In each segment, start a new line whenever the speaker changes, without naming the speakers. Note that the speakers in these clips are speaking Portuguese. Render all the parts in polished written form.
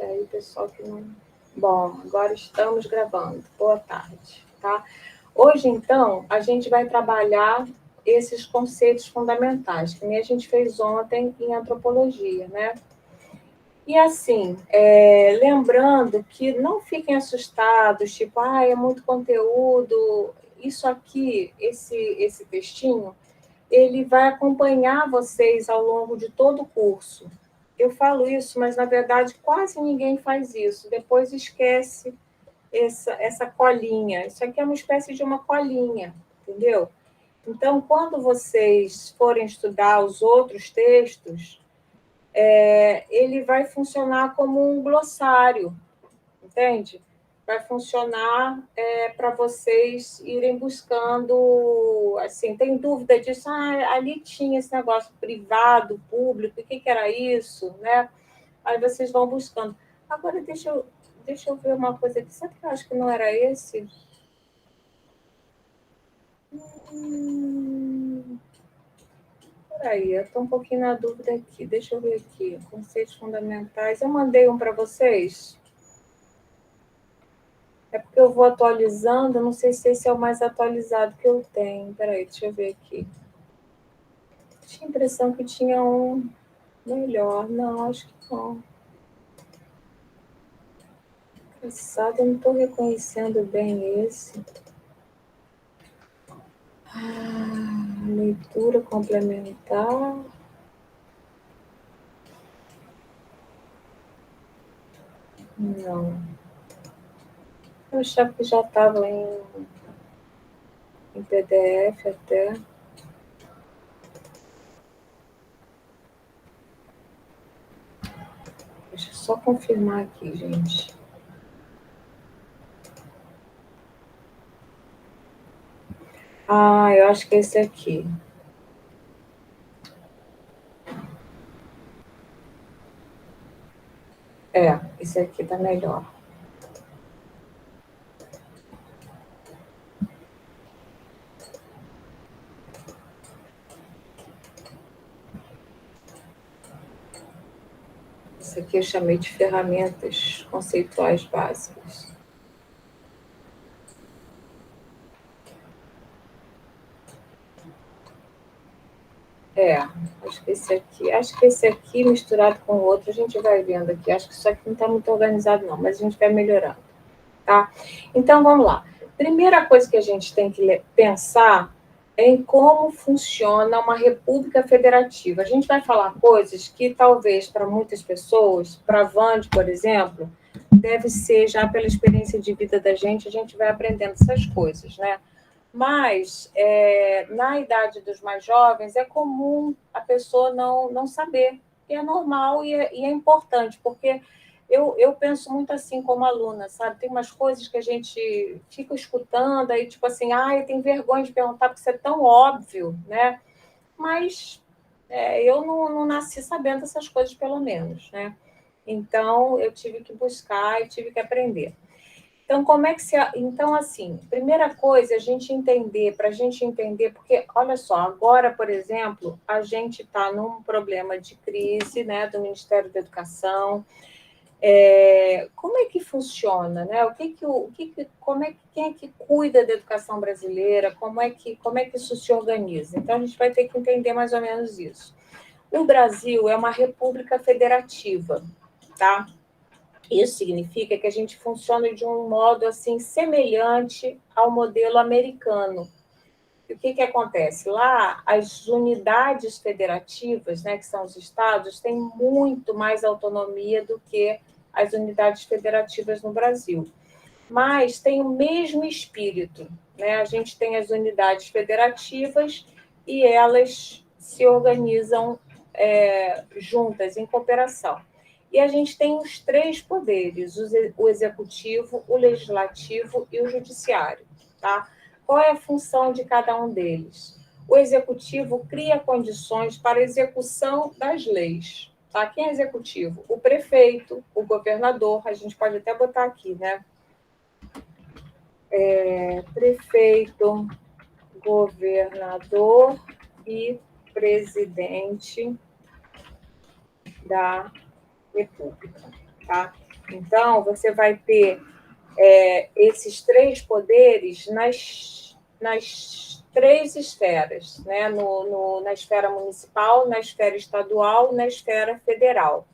Aí, pessoal que não... Bom, agora estamos gravando. Boa tarde, tá? Hoje, então, a gente vai trabalhar esses conceitos fundamentais, que nem a gente fez ontem em antropologia, né? E assim, lembrando que não fiquem assustados, tipo, é muito conteúdo. Isso aqui, esse textinho, ele vai acompanhar vocês ao longo de todo o curso. Eu falo isso, mas na verdade quase ninguém faz isso. Depois esquece essa colinha. Isso aqui é uma espécie de uma colinha, entendeu? Então, quando vocês forem estudar os outros textos, ele vai funcionar como um glossário, entende? Vai funcionar para vocês irem buscando, assim, tem dúvida disso? Ali tinha esse negócio privado, público, o que era isso, né? Aí vocês vão buscando. Agora, deixa eu ver uma coisa aqui. Sabe que eu acho que não era esse? Peraí, eu estou um pouquinho na dúvida aqui. Deixa eu ver aqui. Conceitos fundamentais. Eu mandei um para vocês. É porque eu vou atualizando, não sei se esse é o mais atualizado que eu tenho. Peraí, deixa eu ver aqui. Tinha a impressão que tinha um melhor. Não, acho que não. Cansada, eu não estou reconhecendo bem esse. Leitura complementar. Não. Eu achava que já estava em PDF até. Deixa eu só confirmar aqui, gente. Eu acho que é esse aqui. Esse aqui tá melhor. Esse aqui eu chamei de ferramentas conceituais básicas. Acho que esse aqui misturado com o outro, a gente vai vendo aqui. Acho que isso aqui não está muito organizado, não, mas a gente vai melhorando, tá? Então, vamos lá. Primeira coisa que a gente tem que pensar é em como funciona uma república federativa. A gente vai falar coisas que talvez para muitas pessoas, para a Vande, por exemplo, deve ser já pela experiência de vida da gente, a gente vai aprendendo essas coisas, né? Mas, na idade dos mais jovens, é comum a pessoa não saber. E é normal e é importante, porque eu penso muito assim como aluna, sabe? Tem umas coisas que a gente fica escutando, aí tipo assim, eu tenho vergonha de perguntar, porque isso é tão óbvio, né? Mas eu não nasci sabendo essas coisas, pelo menos, né? Então, eu tive que buscar e tive que aprender. Então, Então, assim, primeira coisa, para a gente entender, porque, olha só, agora, por exemplo, a gente está num problema de crise, né, do Ministério da Educação. Como é que funciona, né? Quem é que cuida da educação brasileira? Como é que isso se organiza? Então, a gente vai ter que entender mais ou menos isso. O Brasil é uma república federativa, tá? Isso significa que a gente funciona de um modo assim semelhante ao modelo americano. E o que acontece? Lá, as unidades federativas, né, que são os estados, têm muito mais autonomia do que as unidades federativas no Brasil. Mas tem o mesmo espírito, né? A gente tem as unidades federativas e elas se organizam juntas, em cooperação. E a gente tem os três poderes, o executivo, o legislativo e o judiciário, tá? Qual é a função de cada um deles? O executivo cria condições para a execução das leis, tá? Quem é executivo? O prefeito, o governador, a gente pode até botar aqui, né? Prefeito, governador e presidente da República, tá? Então, você vai ter esses três poderes nas três esferas, né? Na esfera municipal, na esfera estadual, na esfera federal.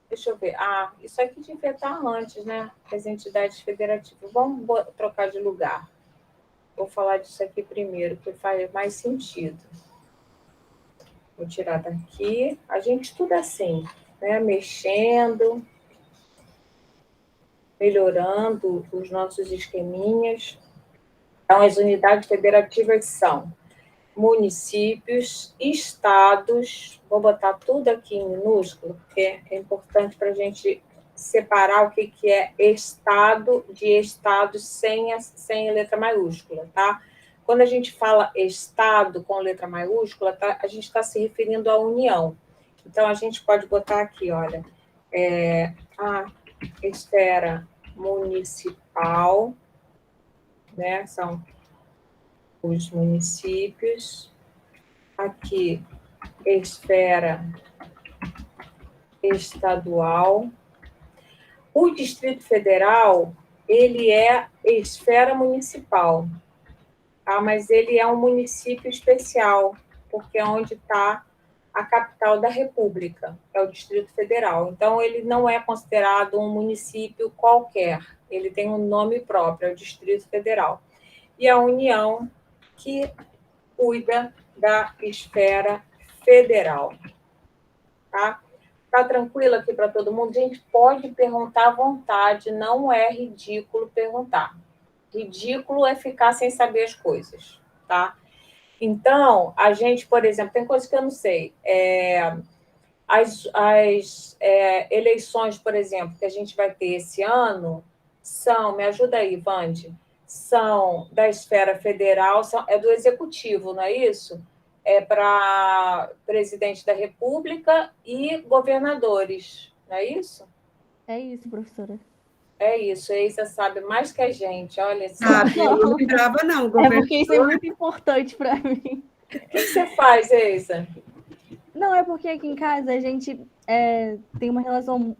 Deixa eu ver. Isso aqui devia estar antes, né? As entidades federativas. Vamos trocar de lugar. Vou falar disso aqui primeiro, que faz mais sentido. Vou tirar daqui. A gente estuda assim, né? Mexendo, melhorando os nossos esqueminhas. Então, as unidades federativas são municípios, estados, vou botar tudo aqui em minúsculo, porque é importante para a gente separar o que é estado de estados sem a letra maiúscula, tá? Quando a gente fala estado com letra maiúscula, tá? A gente está se referindo à União. Então, a gente pode botar aqui, olha, a esfera municipal, né? São os municípios, aqui, esfera estadual. O Distrito Federal, ele é esfera municipal, tá? Mas ele é um município especial, porque é onde está a capital da República, é o Distrito Federal. Então, ele não é considerado um município qualquer, ele tem um nome próprio, é o Distrito Federal. E a União, que cuida da esfera federal, tá? Tá tranquilo aqui para todo mundo? A gente pode perguntar à vontade, não é ridículo perguntar. Ridículo é ficar sem saber as coisas, tá? Então, a gente, por exemplo, tem coisa que eu não sei. As eleições, por exemplo, que a gente vai ter esse ano, me ajuda aí, Vande, são da esfera federal, é do executivo, não é isso? É para presidente da República e governadores, não é isso?
É isso, professora.
É isso, a Isa sabe mais que a gente, olha só.
Eu não lembrava, não.
É porque isso é muito importante para mim.
O que você faz, Isa?
Não, é porque aqui em casa a gente tem uma relação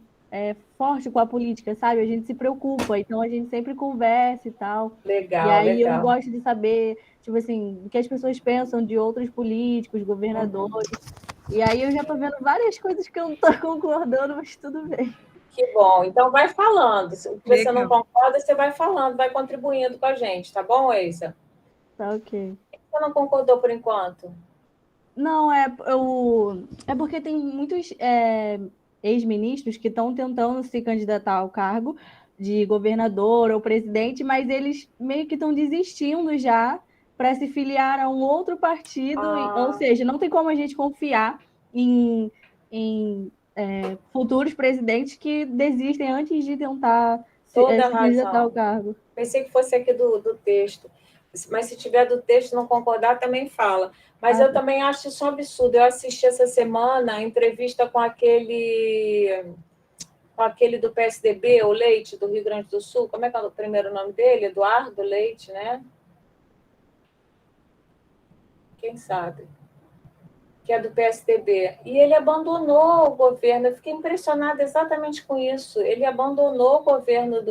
forte com a política, sabe? A gente se preocupa, então a gente sempre conversa e tal. E
Legal,
aí eu
legal.
gosto de saber, tipo assim, o que as pessoas pensam de outros políticos, governadores. E aí eu já tô vendo várias coisas que eu não tô concordando, mas tudo bem.
Que bom. Então vai falando. Se você não
Legal.
concorda, você vai falando, vai contribuindo com a gente, tá bom, Isa?
Tá ok.
Você não concordou por enquanto?
Não, é porque tem muitos ex-ministros que estão tentando se candidatar ao cargo de governador ou presidente, mas eles meio que estão desistindo já para se filiar a um outro partido, ou seja, não tem como a gente confiar em futuros presidentes que desistem antes de tentar se candidatar ao
razão.
cargo.
Pensei que fosse aqui do texto. Mas se tiver do texto e não concordar, também fala. Mas eu também acho isso um absurdo. Eu assisti essa semana a entrevista com aquele do PSDB, o Leite, do Rio Grande do Sul. Como é que é o primeiro nome dele? Eduardo Leite, né? Quem sabe? Que é do PSDB. E ele abandonou o governo. Eu fiquei impressionada exatamente com isso. Ele abandonou o governo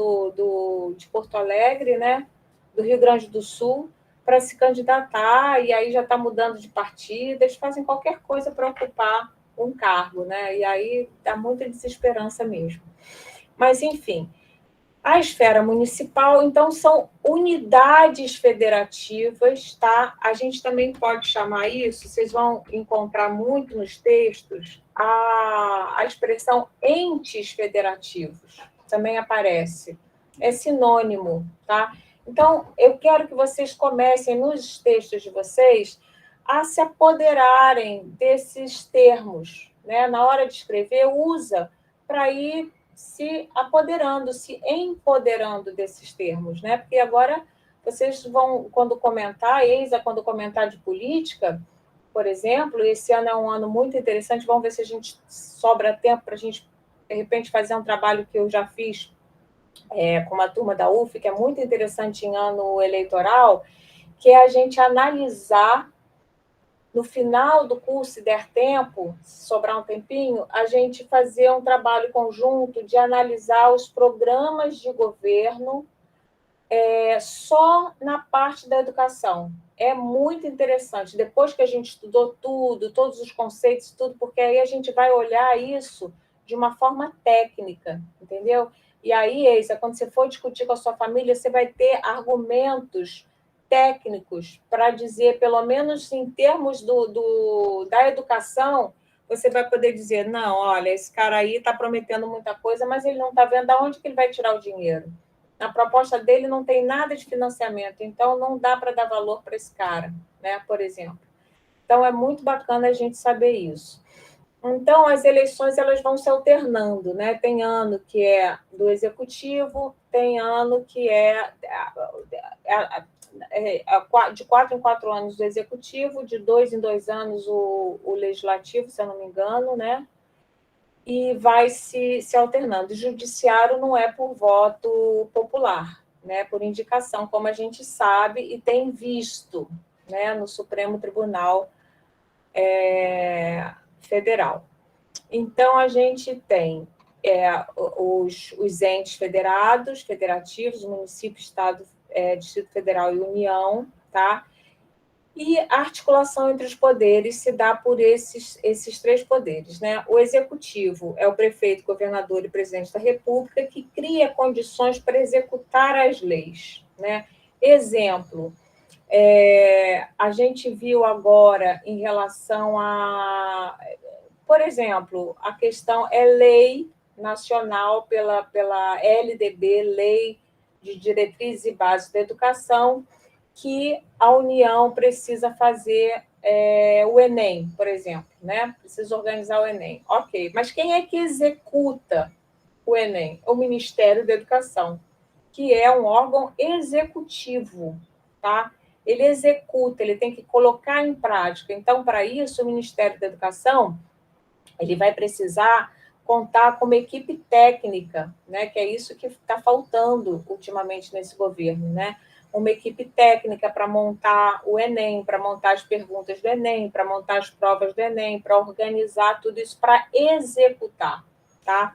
de Porto Alegre, né? Do Rio Grande do Sul, para se candidatar, e aí já está mudando de partido. Eles fazem qualquer coisa para ocupar um cargo, né? E aí dá muita desesperança mesmo. Mas, enfim, a esfera municipal, então, são unidades federativas, tá? A gente também pode chamar isso, vocês vão encontrar muito nos textos, a expressão entes federativos, também aparece. É sinônimo, tá? Então, eu quero que vocês comecem, nos textos de vocês, a se apoderarem desses termos, né? Na hora de escrever, usa para ir se apoderando, se empoderando desses termos, né? Porque agora vocês vão, quando comentar, quando comentar de política, por exemplo, esse ano é um ano muito interessante, vamos ver se a gente sobra tempo para a gente, de repente, fazer um trabalho que eu já fiz com uma turma da UF, que é muito interessante em ano eleitoral, que é a gente analisar no final do curso, se der tempo, se sobrar um tempinho, a gente fazer um trabalho conjunto de analisar os programas de governo só na parte da educação. É muito interessante. Depois que a gente estudou tudo, todos os conceitos, tudo, porque aí a gente vai olhar isso de uma forma técnica, entendeu? E aí, Eisa, quando você for discutir com a sua família, você vai ter argumentos técnicos para dizer, pelo menos em termos da educação, você vai poder dizer, não, olha, esse cara aí está prometendo muita coisa, mas ele não está vendo de onde que ele vai tirar o dinheiro. Na proposta dele não tem nada de financiamento, então não dá para dar valor para esse cara, né, por exemplo. Então, é muito bacana a gente saber isso. Então, as eleições elas vão se alternando, né? Tem ano que é do executivo, tem ano que é de 4 em 4 anos do executivo, de 2 em 2 anos o legislativo, se eu não me engano, né? E vai se alternando. O judiciário não é por voto popular, né? Por indicação, como a gente sabe e tem visto, né? No Supremo Tribunal Federal. Então, a gente tem os entes federados, federativos, município, estado, Distrito Federal e União, tá? E a articulação entre os poderes se dá por esses 3 poderes, né? O executivo é o prefeito, governador e presidente da República, que cria condições para executar as leis, né? Exemplo, a gente viu agora em relação a, por exemplo, a questão é lei nacional pela LDB, Lei de Diretrizes e Bases da Educação, que a União precisa fazer o Enem, por exemplo, né? Precisa organizar o Enem. Ok, mas quem é que executa o Enem? O Ministério da Educação, que é um órgão executivo, tá? Ele executa, ele tem que colocar em prática. Então, para isso, o Ministério da Educação ele vai precisar contar com uma equipe técnica, né? Que é isso que está faltando ultimamente nesse governo, né? Uma equipe técnica para montar o Enem, para montar as perguntas do Enem, para montar as provas do Enem, para organizar tudo isso, para executar, tá?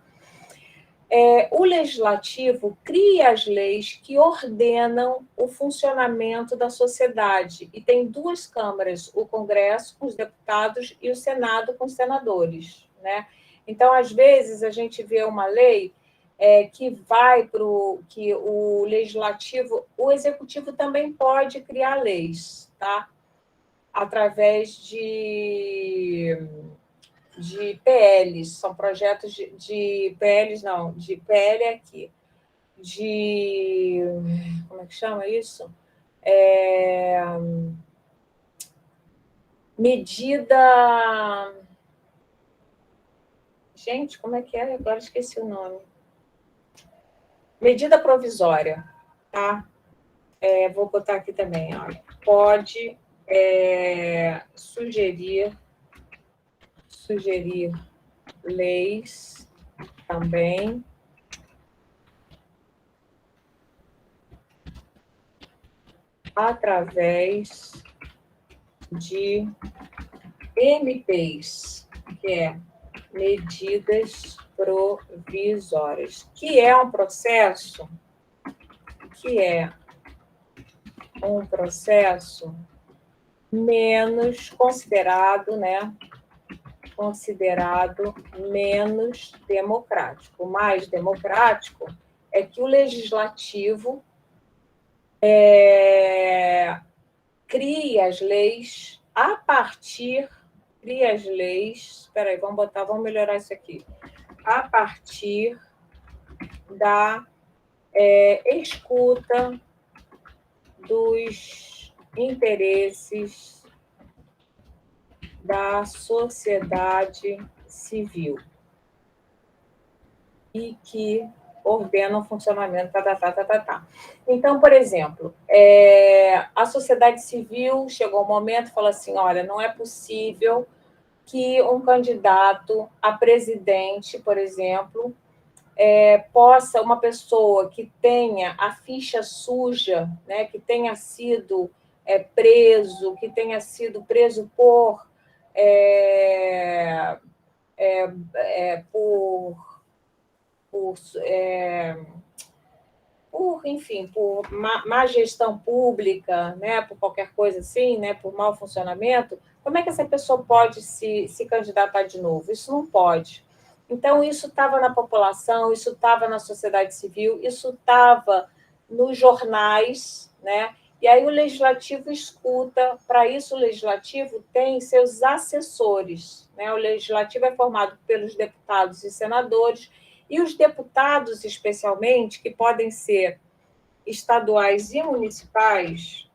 O legislativo cria as leis que ordenam o funcionamento da sociedade. E tem 2 câmaras, o Congresso com os deputados e o Senado com os senadores, né? Então, às vezes, a gente vê uma lei que vai para que o legislativo, o executivo também pode criar leis, tá? Através de PLs, são projetos de PLs, não, de PL aqui, como é que chama isso? Medida... Gente, como é que é? Agora esqueci o nome. Medida provisória, tá? Vou botar aqui também, ó. Pode sugerir leis também através de MPs, que é medidas provisórias, que é um processo menos considerado, né? Considerado menos democrático. O mais democrático é que o legislativo cria as leis a partir... Cria as leis... Espera aí, vamos melhorar isso aqui. A partir da escuta dos interesses da sociedade civil e que ordenam o funcionamento. Então, por exemplo, a sociedade civil chegou um momento e falou assim, olha, não é possível que um candidato a presidente, por exemplo, possa, uma pessoa que tenha a ficha suja, né, que tenha sido preso, que tenha sido preso por, enfim, por má gestão pública, né, por qualquer coisa assim, né, por mau funcionamento, como é que essa pessoa pode se candidatar de novo? Isso não pode. Então, isso estava na população, isso estava na sociedade civil, isso estava nos jornais, né? E aí o legislativo escuta, para isso o legislativo tem seus assessores, né? O legislativo é formado pelos deputados e senadores, e os deputados, especialmente, que podem ser estaduais e municipais,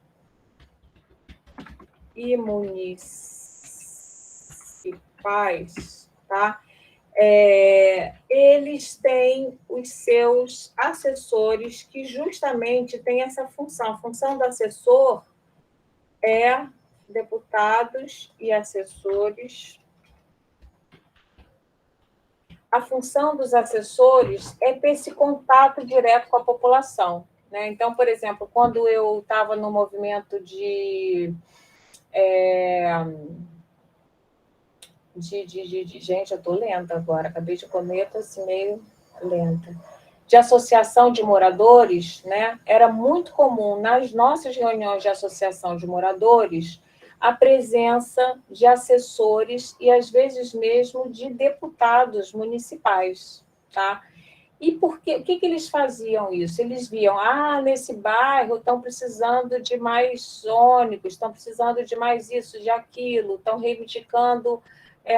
tá? Eles têm os seus assessores que justamente têm essa função. A função do assessor é deputados e assessores. A função dos assessores é ter esse contato direto com a população, né? Então, por exemplo, quando eu estava no movimento gente, eu estou lenta agora, acabei de comer, estou assim meio lenta. De associação de moradores, né? Era muito comum nas nossas reuniões de associação de moradores a presença de assessores e, às vezes, mesmo de deputados municipais, tá? E por quê? O que eles faziam isso? Eles viam, nesse bairro estão precisando de mais ônibus, estão precisando de mais isso, de aquilo, estão reivindicando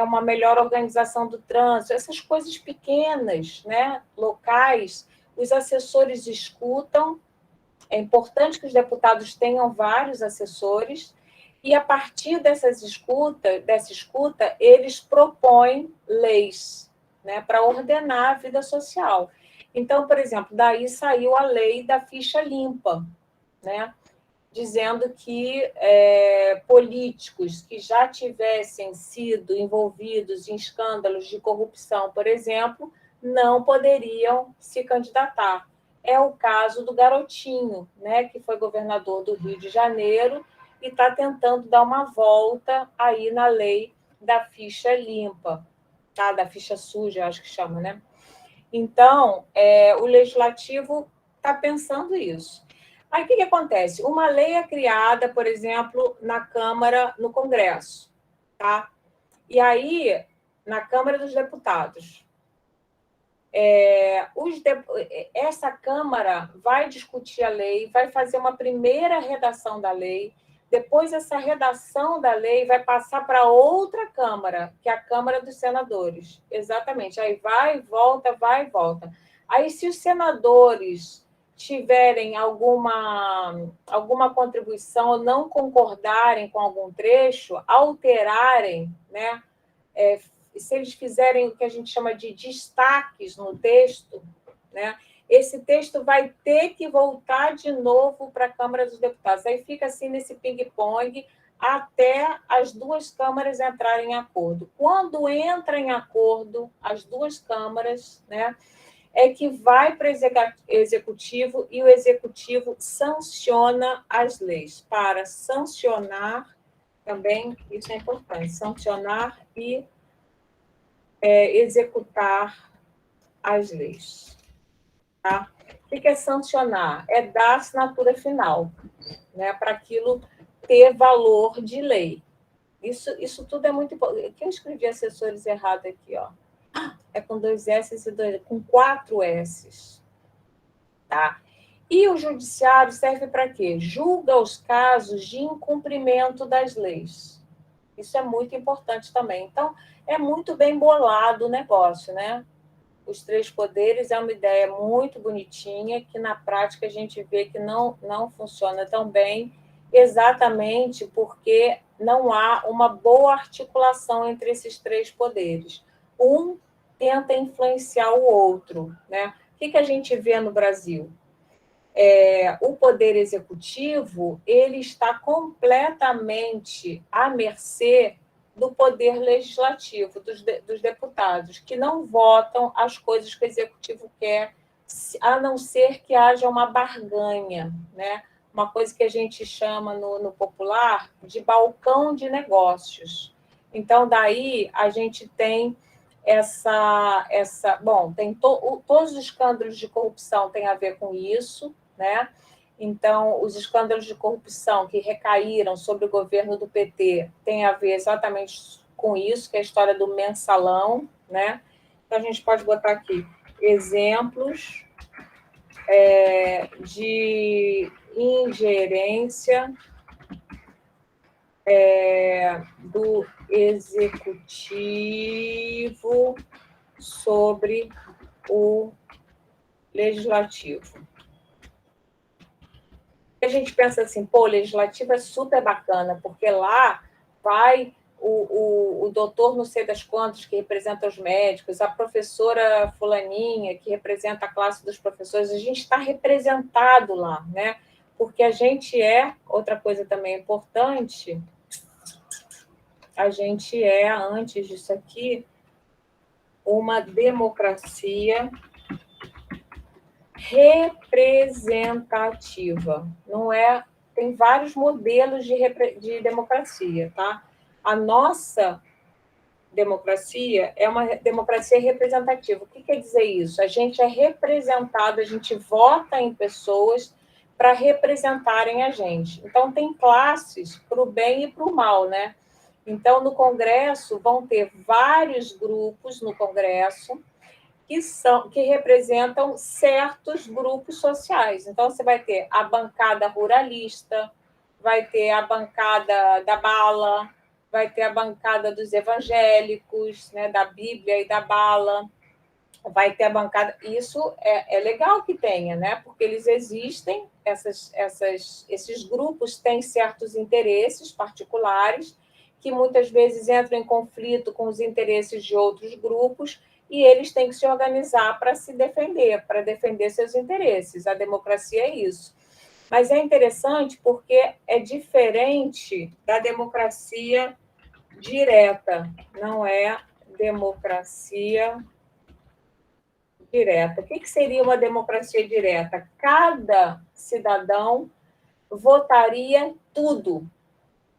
uma melhor organização do trânsito, essas coisas pequenas, né, locais, os assessores escutam, é importante que os deputados tenham vários assessores, e a partir dessa escuta, eles propõem leis, né, para ordenar a vida social. Então, por exemplo, daí saiu a lei da ficha limpa, né, dizendo que políticos que já tivessem sido envolvidos em escândalos de corrupção, por exemplo, não poderiam se candidatar. É o caso do Garotinho, né, que foi governador do Rio de Janeiro e está tentando dar uma volta aí na lei da ficha limpa, tá? Da ficha suja, acho que chama, né? Então, o legislativo está pensando isso. Aí, o que acontece? Uma lei é criada, por exemplo, na Câmara, no Congresso, tá? E aí, na Câmara dos Deputados, essa Câmara vai discutir a lei, vai fazer uma primeira redação da lei, depois essa redação da lei vai passar para outra Câmara, que é a Câmara dos Senadores. Exatamente. Aí vai e volta, vai e volta. Aí, se os senadores tiverem alguma contribuição ou não concordarem com algum trecho, alterarem, né? Se eles fizerem o que a gente chama de destaques no texto, né? Esse texto vai ter que voltar de novo para a Câmara dos Deputados. Aí fica assim nesse ping-pong até as duas câmaras entrarem em acordo. Quando entra em acordo as duas câmaras, né, é que vai para o executivo e o executivo sanciona as leis. Para sancionar, também, isso é importante, sancionar e executar as leis. Tá? O que é sancionar? É dar assinatura final, né, para aquilo ter valor de lei. Isso tudo é muito importante. Quem escrevi assessores errado aqui, ó? É com 2 S e com 4 S. Tá? E o judiciário serve para quê? Julga os casos de incumprimento das leis. Isso é muito importante também. Então, é muito bem bolado o negócio, né? Os 3 poderes é uma ideia muito bonitinha, que na prática a gente vê que não funciona tão bem, exatamente porque não há uma boa articulação entre esses 3 poderes. Um tenta influenciar o outro, né? O que a gente vê no Brasil? O poder executivo ele está completamente à mercê do poder legislativo, dos deputados, que não votam as coisas que o executivo quer, a não ser que haja uma barganha, né? uma coisa que a gente chama no popular de balcão de negócios. Então, daí a gente tem bom, tem todos os escândalos de corrupção têm a ver com isso, né? Então, os escândalos de corrupção que recaíram sobre o governo do PT têm a ver exatamente com isso, que é a história do mensalão, né? Então, a gente pode botar aqui exemplos de ingerência do executivo sobre o legislativo. A gente pensa assim, pô, o legislativo é super bacana, porque lá vai o doutor não sei das quantas, que representa os médicos, a professora fulaninha, que representa a classe dos professores, a gente está representado lá, né? Porque a gente outra coisa também importante, a gente antes disso aqui, uma democracia representativa. Não tem vários modelos de democracia, tá? A nossa democracia é uma democracia representativa. O que quer dizer isso? A gente é representado, a gente vota em pessoas para representarem a gente. Então, tem classes para o bem e para o mal, né? Então, no Congresso, vão ter vários grupos no Congresso que representam certos grupos sociais. Então, você vai ter a bancada ruralista, vai ter a bancada da bala, vai ter a bancada dos evangélicos, né, da Bíblia e da bala, vai ter a bancada... Isso é legal que tenha, né, porque eles existem, esses grupos têm certos interesses particulares que muitas vezes entram em conflito com os interesses de outros grupos, e eles têm que se organizar para se defender, para defender seus interesses. A democracia é isso. Mas é interessante porque é diferente da democracia direta, não é democracia direta. O que seria uma democracia direta? Cada cidadão votaria tudo.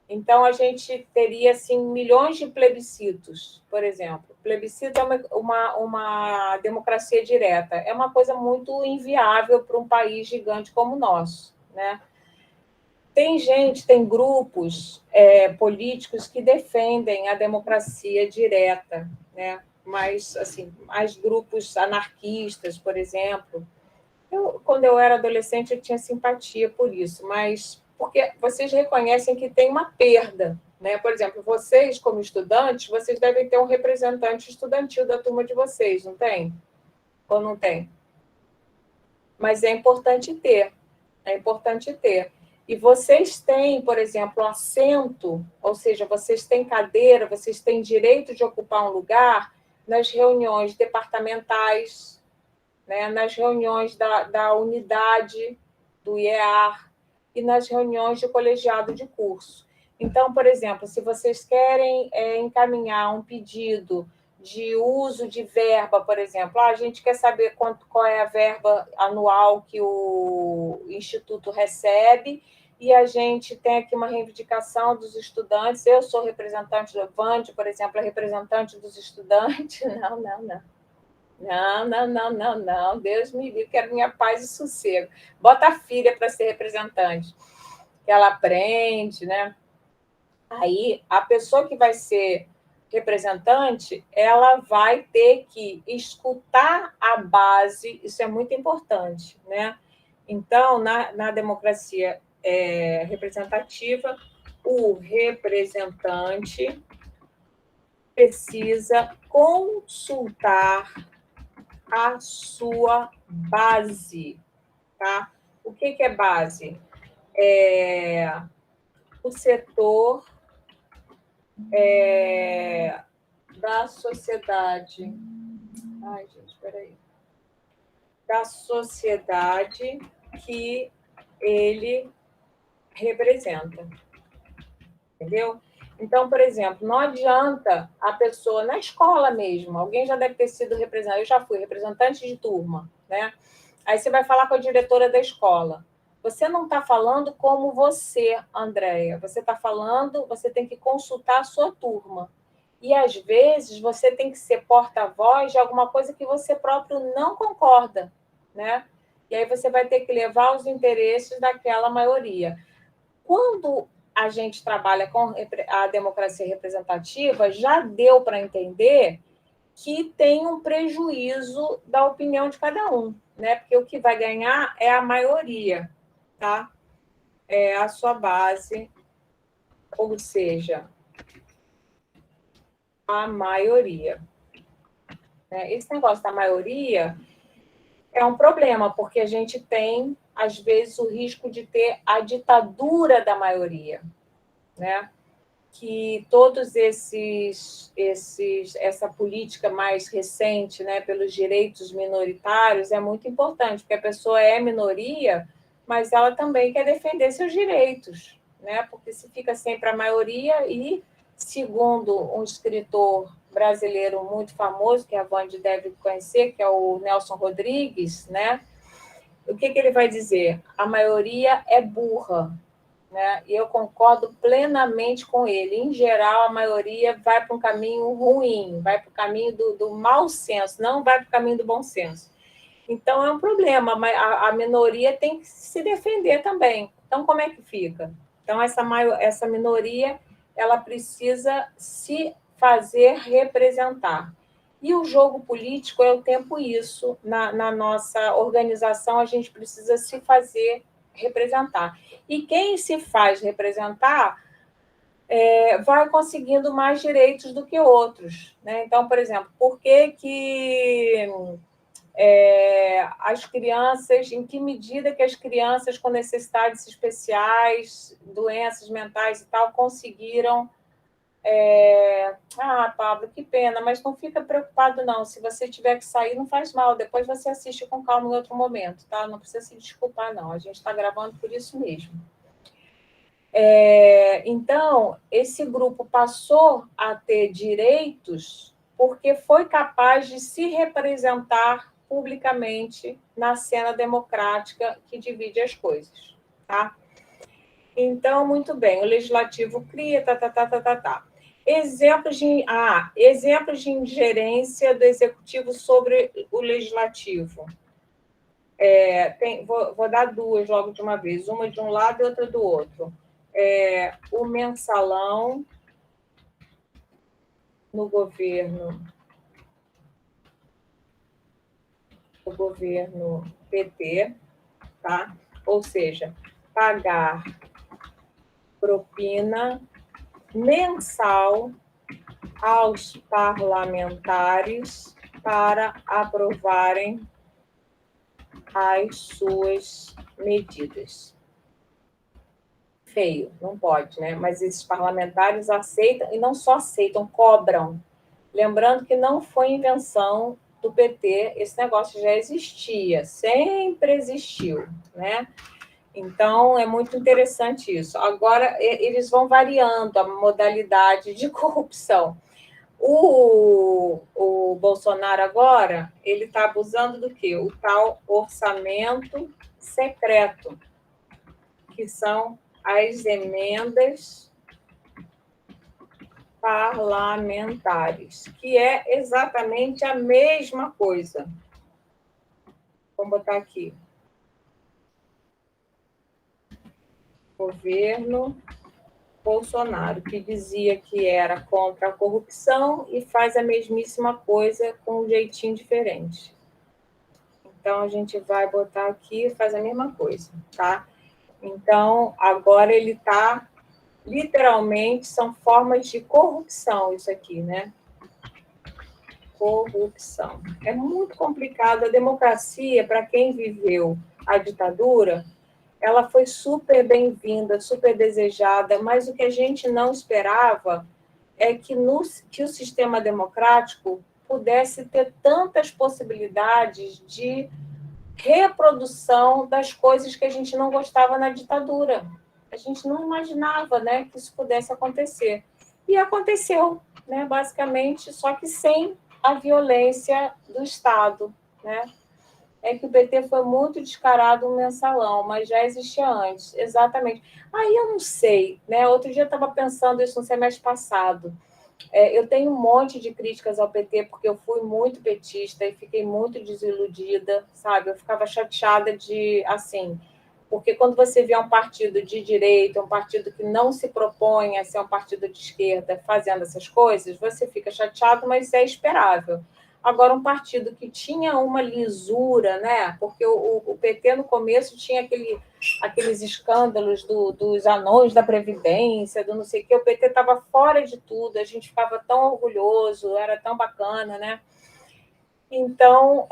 Então, a gente teria assim, milhões de plebiscitos, por exemplo. Plebiscito é uma democracia direta. É uma coisa muito inviável para um país gigante como o nosso, né? Tem grupos políticos que defendem a democracia direta, né? Mas, assim, mais grupos anarquistas, por exemplo. Quando eu era adolescente, eu tinha simpatia por isso, mas porque vocês reconhecem que tem uma perda, né? Por exemplo, vocês, como estudantes, vocês devem ter um representante estudantil da turma de vocês, não tem? Ou não tem? Mas é importante ter. E vocês têm, por exemplo, assento, ou seja, vocês têm cadeira, vocês têm direito de ocupar um lugar nas reuniões departamentais, né, nas reuniões da unidade do IEAR e nas reuniões de colegiado de curso. Então, por exemplo, se vocês querem encaminhar um pedido de uso de verba, por exemplo, a gente quer saber qual é a verba anual que o Instituto recebe, e a gente tem aqui uma reivindicação dos estudantes. Eu sou representante do Vande, por exemplo, é representante dos estudantes. Não. Deus me livre, quero minha paz e sossego. Bota a filha para ser representante, que ela aprende, né? Aí, a pessoa que vai ser representante, ela vai ter que escutar a base, isso é muito importante, né? Então, na democracia representativa, o representante precisa consultar a sua base, tá? O que é base? O setor da sociedade. Ai, gente, peraí. Da sociedade que ele representa. Entendeu? Então, por exemplo, não adianta a pessoa, na escola mesmo, alguém já deve ter sido representante, eu já fui representante de turma, né? Aí você vai falar com a diretora da escola. Você não está falando como você, Andréia. Você está falando, você tem que consultar a sua turma. E, às vezes, você tem que ser porta-voz de alguma coisa que você próprio não concorda, né? E aí você vai ter que levar os interesses daquela maioria. Quando a gente trabalha com a democracia representativa, já deu para entender que tem um prejuízo da opinião de cada um, né? Porque o que vai ganhar é a maioria, tá? É a sua base, ou seja, a maioria. Esse negócio da maioria é um problema, porque a gente tem, às vezes, o risco de ter a ditadura da maioria, né? Que todos essa política mais recente, né, pelos direitos minoritários é muito importante, porque a pessoa é minoria, mas ela também quer defender seus direitos, né? Porque se fica sempre a maioria e, segundo um escritor brasileiro muito famoso, que a Vande deve conhecer, que é o Nelson Rodrigues, né? O que ele vai dizer? A maioria é burra, né? E eu concordo plenamente com ele. Em geral, a maioria vai para um caminho ruim, vai para o caminho do mau senso, não vai para o caminho do bom senso. Então, é um problema. A minoria tem que se defender também. Então, como é que fica? Então, essa minoria ela precisa se fazer representar. E o jogo político é o tempo isso. Na nossa organização, a gente precisa se fazer representar. E quem se faz representar vai conseguindo mais direitos do que outros, né? Então, por exemplo, por que as crianças, em que medida que as crianças com necessidades especiais, doenças mentais e tal, conseguiram... Pablo, que pena, mas não fica preocupado, não. Se você tiver que sair, não faz mal. Depois você assiste com calma em outro momento, tá? Não precisa se desculpar, não. A gente está gravando por isso mesmo. Então, esse grupo passou a ter direitos porque foi capaz de se representar publicamente na cena democrática que divide as coisas, tá? Então, muito bem, o legislativo cria, tá. Exemplos de ingerência do executivo sobre o legislativo. Vou dar duas logo de uma vez, uma de um lado e outra do outro. O mensalão no governo PT, tá? Ou seja, pagar propina mensal aos parlamentares para aprovarem as suas medidas. Feio, não pode, né? Mas esses parlamentares aceitam, e não só aceitam, cobram. Lembrando que não foi invenção do PT, esse negócio já existia, sempre existiu, né? Então, é muito interessante isso. Agora, eles vão variando a modalidade de corrupção. O Bolsonaro agora, ele está abusando do quê? O tal orçamento secreto, que são as emendas parlamentares, que é exatamente a mesma coisa. Vamos botar aqui. Governo Bolsonaro, que dizia que era contra a corrupção e faz a mesmíssima coisa com um jeitinho diferente. Então, a gente vai botar aqui e faz a mesma coisa, tá? Então, agora ele está, literalmente, são formas de corrupção isso aqui, né? Corrupção. É muito complicado. A democracia, para quem viveu a ditadura, ela foi super bem-vinda, super desejada, mas o que a gente não esperava é que o sistema democrático pudesse ter tantas possibilidades de reprodução das coisas que a gente não gostava na ditadura. A gente não imaginava, né, que isso pudesse acontecer. E aconteceu, né, basicamente, só que sem a violência do Estado, né? É que o PT foi muito descarado no mensalão, mas já existia antes, exatamente. Aí eu não sei, né? Outro dia eu estava pensando isso no semestre passado. Eu tenho um monte de críticas ao PT, porque eu fui muito petista e fiquei muito desiludida, sabe? Eu ficava chateada de, assim, porque quando você vê um partido de direita, um partido que não se propõe a ser um partido de esquerda fazendo essas coisas, você fica chateado, mas é esperável. Agora, um partido que tinha uma lisura, né? Porque o PT no começo tinha aqueles escândalos dos anões da Previdência, do não sei o quê, o PT estava fora de tudo, a gente ficava tão orgulhoso, era tão bacana, né? Então,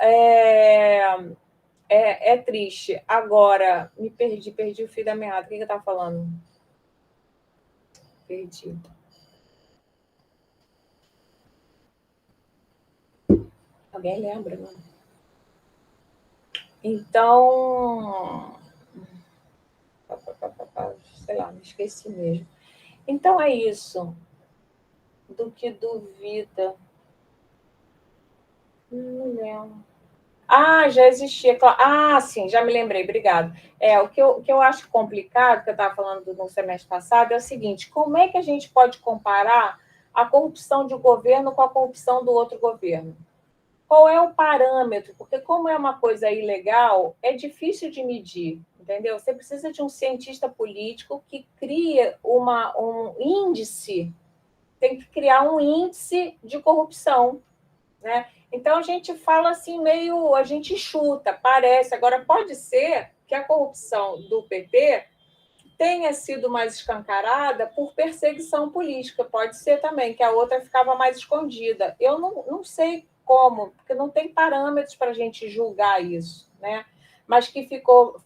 é triste. Agora, me perdi o fio da meada. O que eu estava falando? Perdi. Alguém lembra, não? Então, sei lá, me esqueci mesmo. Então é isso. Do que duvida. Não lembro. Ah, já existia. Ah, sim, já me lembrei, obrigado. O que eu acho complicado, que eu estava falando no semestre passado, é o seguinte: como é que a gente pode comparar a corrupção de um governo com a corrupção do outro governo? Qual é o parâmetro? Porque, como é uma coisa ilegal, é difícil de medir, entendeu? Você precisa de um cientista político que cria um índice, tem que criar um índice de corrupção, né? Então a gente fala assim, meio, a gente chuta, parece. Agora, pode ser que a corrupção do PT tenha sido mais escancarada por perseguição política, pode ser também, que a outra ficava mais escondida. Eu não sei como, porque não tem parâmetros para a gente julgar isso, né? Mas que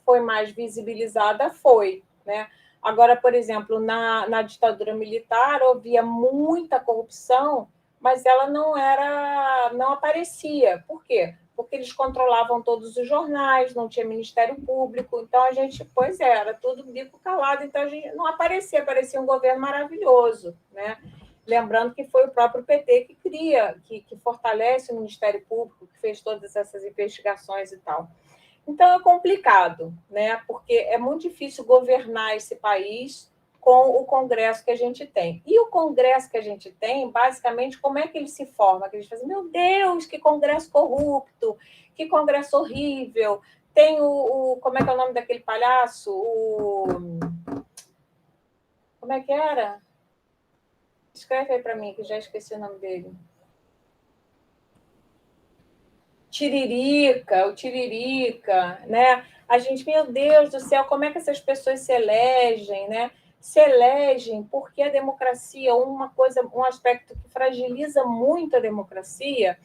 foi mais visibilizada, foi, né? Agora, por exemplo, na ditadura militar havia muita corrupção, mas ela não aparecia. Por quê? Porque eles controlavam todos os jornais, não tinha Ministério Público, então a gente, pois era tudo bico calado, então a gente não aparecia, parecia um governo maravilhoso, né? Lembrando que foi o próprio PT que cria, que fortalece o Ministério Público, que fez todas essas investigações e tal. Então é complicado, né? Porque é muito difícil governar esse país com o Congresso que a gente tem. E o Congresso que a gente tem, basicamente, como é que ele se forma? Que eles fazem, meu Deus, que Congresso corrupto, que Congresso horrível. Tem como é que é o nome daquele palhaço? Como é que era? Escreve aí para mim, que já esqueci o nome dele. O Tiririca, né? A gente, meu Deus do céu, como é que essas pessoas se elegem, né? Se elegem porque a democracia, um aspecto que fragiliza muito a democracia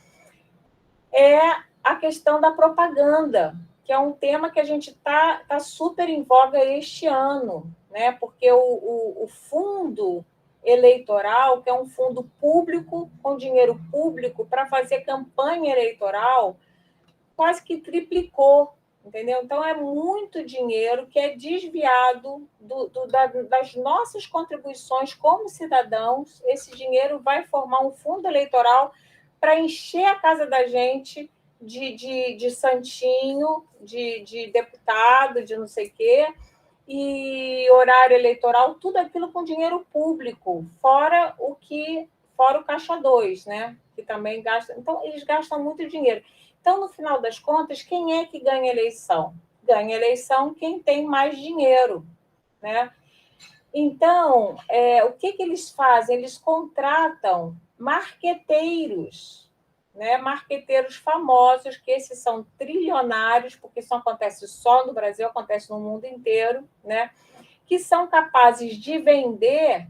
é a questão da propaganda, que é um tema que a gente tá super em voga este ano, né? Porque o fundo eleitoral, que é um fundo público, com dinheiro público, para fazer campanha eleitoral, quase que triplicou, entendeu? Então, é muito dinheiro que é desviado das nossas contribuições como cidadãos. Esse dinheiro vai formar um fundo eleitoral para encher a casa da gente de santinho, de deputado, de não sei o quê, e horário eleitoral, tudo aquilo com dinheiro público, fora o Caixa 2, né? Que também gasta. Então, eles gastam muito dinheiro. Então, no final das contas, quem é que ganha a eleição? Ganha a eleição quem tem mais dinheiro, né? Então, o que eles fazem? Eles contratam marqueteiros, né? Marqueteiros famosos, que esses são trilionários, porque isso não acontece só no Brasil, acontece no mundo inteiro, né? Que são capazes de vender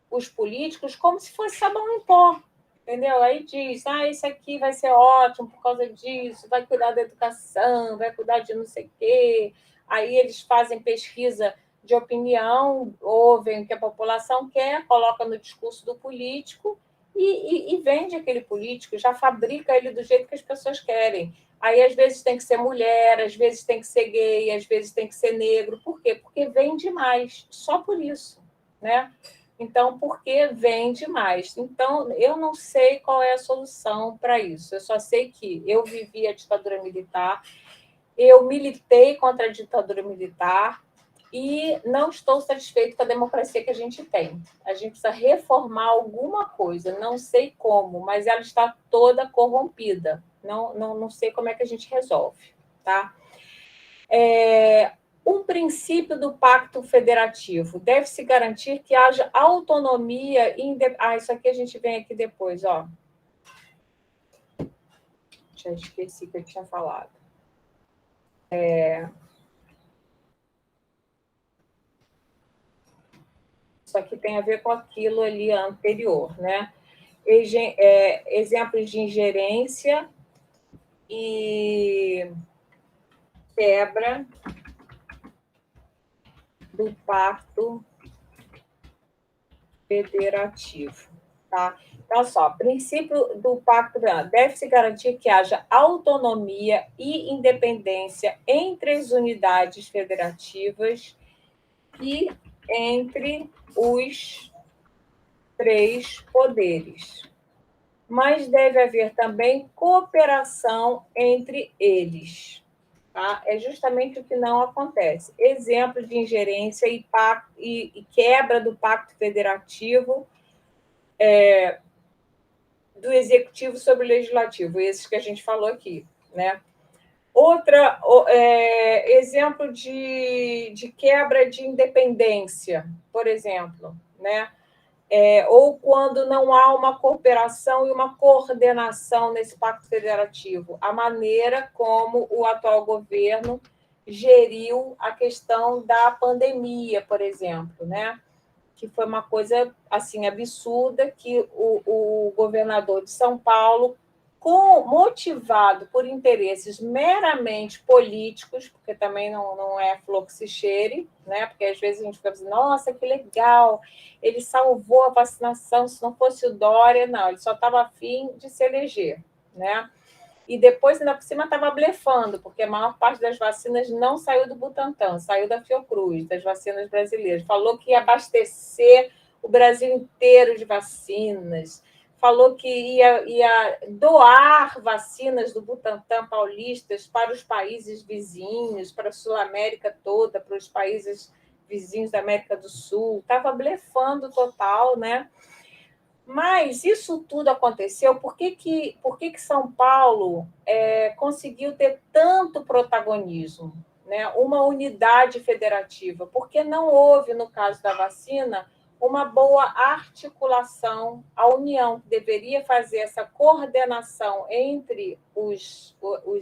os políticos como se fosse sabão em pó, entendeu? Aí diz, isso aqui vai ser ótimo por causa disso, vai cuidar da educação, vai cuidar de não sei o quê. Aí eles fazem pesquisa de opinião, ouvem o que a população quer, coloca no discurso do político e vende aquele político, já fabrica ele do jeito que as pessoas querem. Aí, às vezes, tem que ser mulher, às vezes tem que ser gay, às vezes tem que ser negro. Por quê? Porque vende mais, só por isso, né? Então, porque vende mais. Então, eu não sei qual é a solução para isso. Eu só sei que eu vivi a ditadura militar, eu militei contra a ditadura militar e não estou satisfeito com a democracia que a gente tem. A gente precisa reformar alguma coisa, não sei como, mas ela está toda corrompida. Não sei como é que a gente resolve. Tá? Um princípio do Pacto Federativo. Deve-se garantir que haja autonomia e isso aqui a gente vem aqui depois, ó. Já esqueci que eu tinha falado. Isso aqui tem a ver com aquilo ali anterior, né? Exemplos de ingerência e quebra do Pacto Federativo. Tá? Então, só, princípio do Pacto deve-se garantir que haja autonomia e independência entre as unidades federativas e entre os três poderes. Mas deve haver também cooperação entre eles. Tá? É justamente o que não acontece. Exemplo de ingerência e quebra do Pacto Federativo do Executivo sobre o Legislativo, esses que a gente falou aqui. Né? Exemplo de quebra de independência, por exemplo, né? Ou quando não há uma cooperação e uma coordenação nesse Pacto Federativo, a maneira como o atual governo geriu a questão da pandemia, por exemplo, né? Que foi uma coisa assim absurda que o governador de São Paulo, motivado por interesses meramente políticos, porque também não é flor que se cheire, né? Porque às vezes a gente fica assim, nossa, que legal, ele salvou a vacinação, se não fosse o Dória, não, ele só estava afim de se eleger, né? E depois, ainda por cima, estava blefando, porque a maior parte das vacinas não saiu do Butantan, saiu da Fiocruz, das vacinas brasileiras. Falou que ia abastecer o Brasil inteiro de vacinas, falou que ia doar vacinas do Butantan paulistas para os países vizinhos, para a Sul-América toda, para os países vizinhos da América do Sul. Estava blefando total, né? Mas isso tudo aconteceu, por que São Paulo conseguiu ter tanto protagonismo, né? Uma unidade federativa? Porque não houve, no caso da vacina, uma boa articulação, a União, que deveria fazer essa coordenação entre os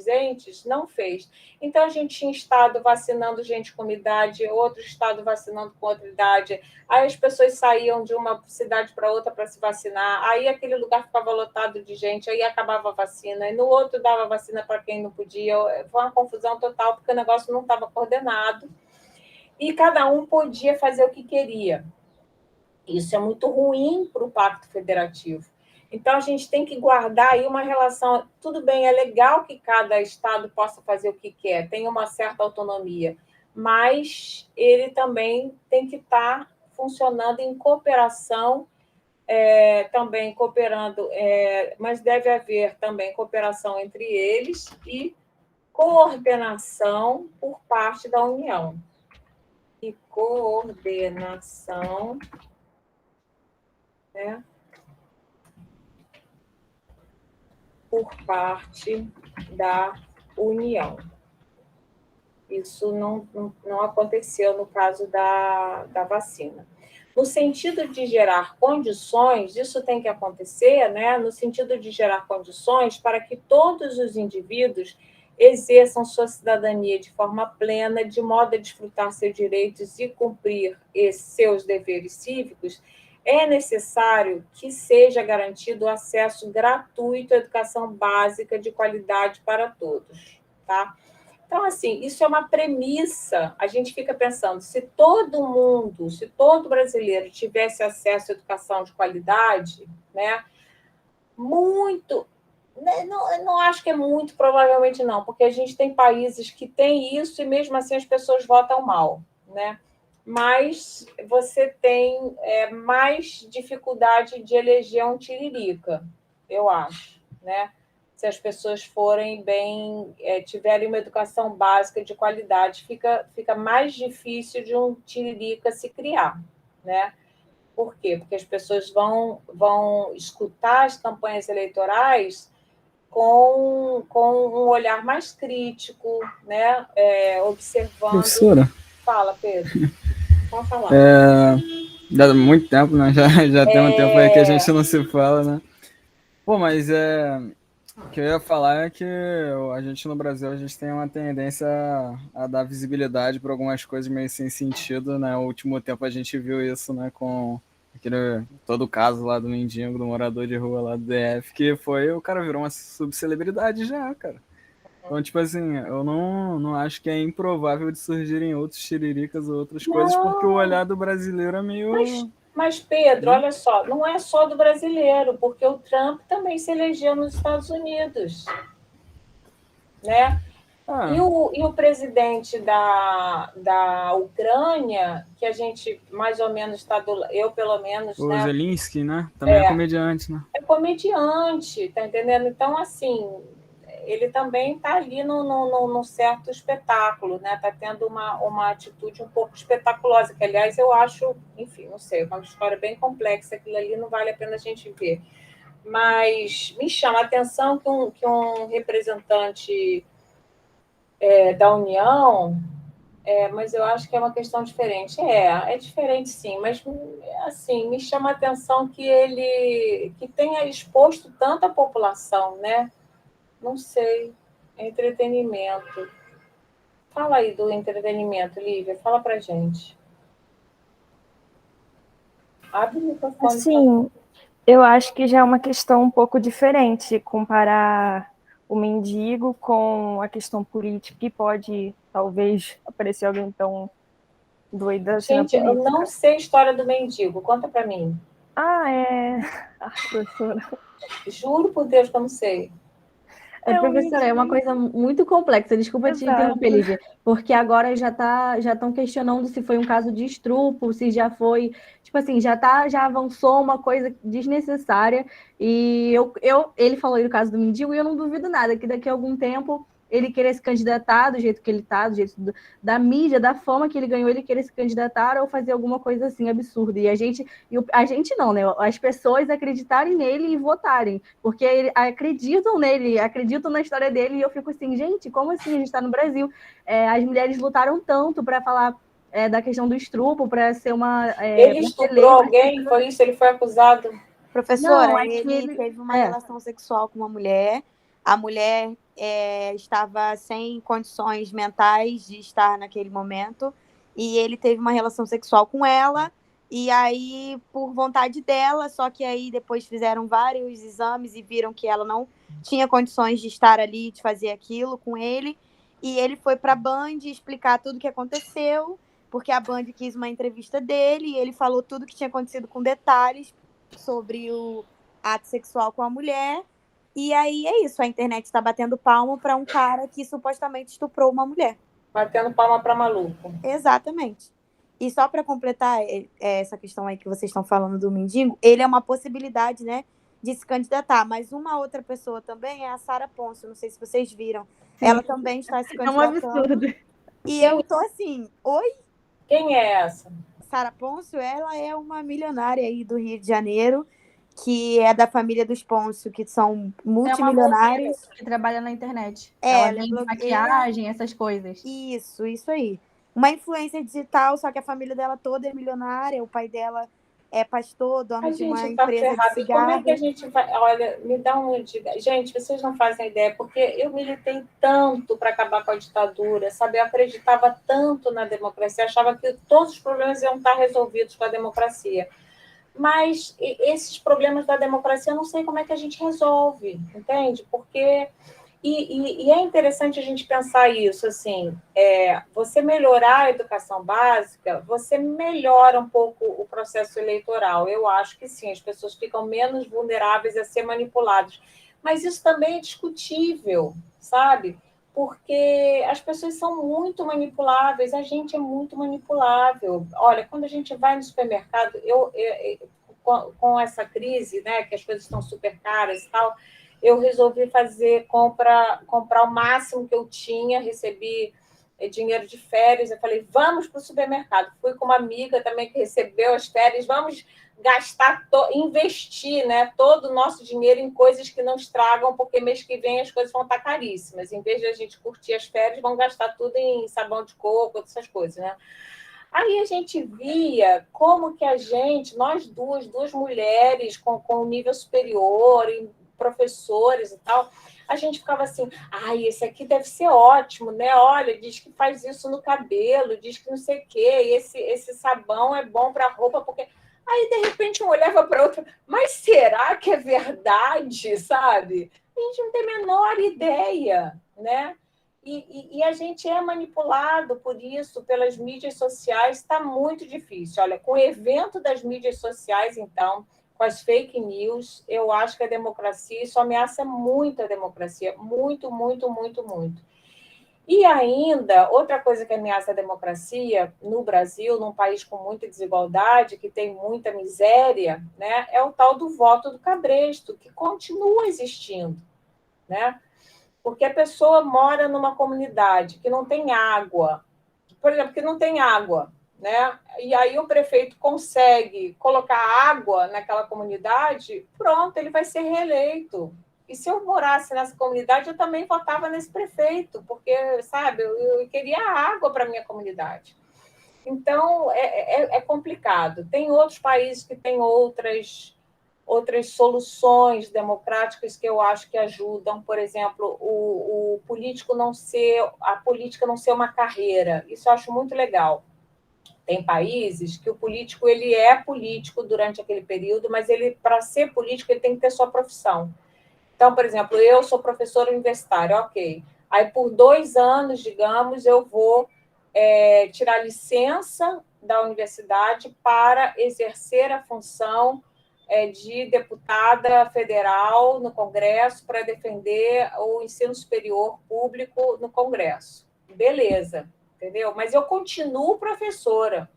entes, não fez. Então, a gente tinha estado vacinando gente com uma idade, outro estado vacinando com outra idade, aí as pessoas saíam de uma cidade para outra para se vacinar, aí aquele lugar ficava lotado de gente, aí acabava a vacina, e no outro dava vacina para quem não podia. Foi uma confusão total, porque o negócio não estava coordenado, e cada um podia fazer o que queria. Isso é muito ruim para o Pacto Federativo. Então, a gente tem que guardar aí uma relação. Tudo bem, é legal que cada estado possa fazer o que quer, tem uma certa autonomia, mas ele também tem que estar funcionando em cooperação, também cooperando, mas deve haver também cooperação entre eles e coordenação por parte da União. E coordenação, né, por parte da União. Isso não aconteceu no caso da vacina. No sentido de gerar condições, isso tem que acontecer, né? No sentido de gerar condições para que todos os indivíduos exerçam sua cidadania de forma plena, de modo a desfrutar seus direitos e cumprir seus deveres cívicos, é necessário que seja garantido o acesso gratuito à educação básica de qualidade para todos, tá? Então, assim, isso é uma premissa. A gente fica pensando, se todo brasileiro tivesse acesso à educação de qualidade, né, muito, né, não acho que é muito, provavelmente não, porque a gente tem países que têm isso e mesmo assim as pessoas votam mal, né? Mas você tem mais dificuldade de eleger um tiririca, eu acho, né? se as pessoas forem bem, tiverem uma educação básica de qualidade, fica mais difícil de um tiririca se criar, né? Por quê? Porque as pessoas vão escutar as campanhas eleitorais com um olhar mais crítico, né? Observando...
Professora.
Fala, Pedro. Pode falar.
Dá muito tempo, né? Já tem um tempo aí que a gente não se fala, né? Pô, mas o que eu ia falar é que a gente no Brasil, a gente tem uma tendência a dar visibilidade para algumas coisas meio sem sentido, né? No último tempo a gente viu isso, né? Com todo o caso lá do mendigo, do morador de rua lá do DF, que foi, o cara virou uma subcelebridade já, cara. Então, tipo assim, eu não acho que é improvável de surgirem outros tiriricas ou outras coisas, porque o olhar do brasileiro é meio...
Mas, Pedro, olha só, não é só do brasileiro, porque o Trump também se elegeu nos Estados Unidos, né? E o presidente da Ucrânia, que a gente mais ou menos está eu pelo menos,
o
né?
Zelensky, né? Também é comediante, né?
É comediante, tá entendendo? Então, assim, ele também está ali num certo espetáculo, né? Está tendo uma atitude um pouco espetaculosa, que, aliás, eu acho, enfim, não sei, é uma história bem complexa, aquilo ali não vale a pena a gente ver. Mas me chama a atenção que um representante da União, mas eu acho que é uma questão diferente. É diferente sim, mas assim, me chama a atenção que tenha exposto tanta população, né? Não sei, entretenimento. Fala aí do entretenimento, Lívia, fala pra gente. Abre o microfone.
Assim, eu acho que já é uma questão um pouco diferente comparar o mendigo com a questão política, que pode, talvez, aparecer alguém tão doida assim na
Gente, eu
política.
não sei a história do mendigo, conta pra mim.
Professora.
Juro por Deus que eu não sei.
Professora, é uma coisa muito complexa, desculpa te interromper, Lívia, porque agora já estão questionando se foi um caso de estupro, se já foi, tipo assim, já avançou uma coisa desnecessária, e ele falou aí do caso do mendigo, e eu não duvido nada, que daqui a algum tempo ele querer se candidatar do jeito que ele está, do jeito da mídia, da fama que ele ganhou, ele querer se candidatar ou fazer alguma coisa assim absurda, e a gente não, né, as pessoas acreditarem nele e votarem, porque acreditam nele, acreditam na história dele, e eu fico assim, gente, como assim a gente está no Brasil? As mulheres lutaram tanto para falar da questão do estupro, para ser uma...
ele estuprou alguém? Foi isso? Ele foi acusado?
Professora, não, ele teve uma relação sexual com uma mulher, a mulher estava sem condições mentais de estar naquele momento, e ele teve uma relação sexual com ela, e aí, por vontade dela, só que aí depois fizeram vários exames e viram que ela não tinha condições de estar ali, de fazer aquilo com ele, e ele foi para a Band explicar tudo o que aconteceu, porque a Band quis uma entrevista dele, e ele falou tudo o que tinha acontecido com detalhes sobre o ato sexual com a mulher, e aí é isso, a internet está batendo palma para um cara que supostamente estuprou uma mulher.
Batendo palma para maluco.
Exatamente. E só para completar essa questão aí que vocês estão falando do mendigo, ele é uma possibilidade, né, de se candidatar, mas uma outra pessoa também é a Sara Pôncio, não sei se vocês viram. Sim. Ela também está se candidatando.
É um absurdo.
E eu tô assim, oi?
Quem é essa?
Sara Pôncio, ela é uma milionária aí do Rio de Janeiro, que é da família dos Pôncio, que são multimilionários.
É uma que trabalha na internet.
Ela
vende maquiagem, essas coisas.
Isso aí. Uma influência digital, só que a família dela toda é milionária, o pai dela é pastor, dono de uma empresa de cigarro.
E como é que a gente vai... Olha, me dá uma dica. Gente, vocês não fazem ideia, porque eu militei tanto para acabar com a ditadura, sabe? Eu acreditava tanto na democracia, achava que todos os problemas iam estar resolvidos com a democracia. Mas esses problemas da democracia eu não sei como é que a gente resolve, entende? Porque... E é interessante a gente pensar isso, assim, você melhorar a educação básica, você melhora um pouco o processo eleitoral. Eu acho que sim, as pessoas ficam menos vulneráveis a ser manipuladas. Mas isso também é discutível, sabe? Porque as pessoas são muito manipuláveis, a gente é muito manipulável. Olha, quando a gente vai no supermercado, com essa crise, né, que as coisas estão super caras e tal, eu resolvi comprar o máximo que eu tinha, recebi dinheiro de férias, eu falei, vamos para o supermercado. Fui com uma amiga também que recebeu as férias, vamos gastar, investir, né, todo o nosso dinheiro em coisas que não estragam, porque mês que vem as coisas vão estar caríssimas. Em vez de a gente curtir as férias, vão gastar tudo em sabão de coco, essas coisas, né? Aí a gente via como que nós duas mulheres com nível superior, professores e tal, a gente ficava assim, esse aqui deve ser ótimo, né? Olha, diz que faz isso no cabelo, diz que não sei o quê, esse sabão é bom para roupa, porque... Aí, de repente, um olhava para o outro, mas será que é verdade, sabe? A gente não tem a menor ideia, né? E a gente é manipulado por isso, pelas mídias sociais, está muito difícil. Olha, com o evento das mídias sociais, então, com as fake news, eu acho que a democracia, isso ameaça muito a democracia, muito, muito, muito, muito. E ainda, outra coisa que ameaça a democracia no Brasil, num país com muita desigualdade, que tem muita miséria, né, é o tal do voto do cabresto, que continua existindo, né? Porque a pessoa mora numa comunidade que não tem água, por exemplo, que não tem água, né? E aí o prefeito consegue colocar água naquela comunidade, pronto, ele vai ser reeleito. E se eu morasse nessa comunidade, eu também votava nesse prefeito, porque, sabe, eu queria água para a minha comunidade. Então, é complicado. Tem outros países que têm outras soluções democráticas que eu acho que ajudam, por exemplo, a política não ser uma carreira. Isso eu acho muito legal. Tem países que o político ele é político durante aquele período, mas ele, para ser político, ele tem que ter sua profissão. Então, por exemplo, eu sou professora universitária, ok. Aí, por 2 anos, digamos, eu vou tirar licença da universidade para exercer a função de deputada federal no Congresso para defender o ensino superior público no Congresso. Beleza, entendeu? Mas eu continuo professora.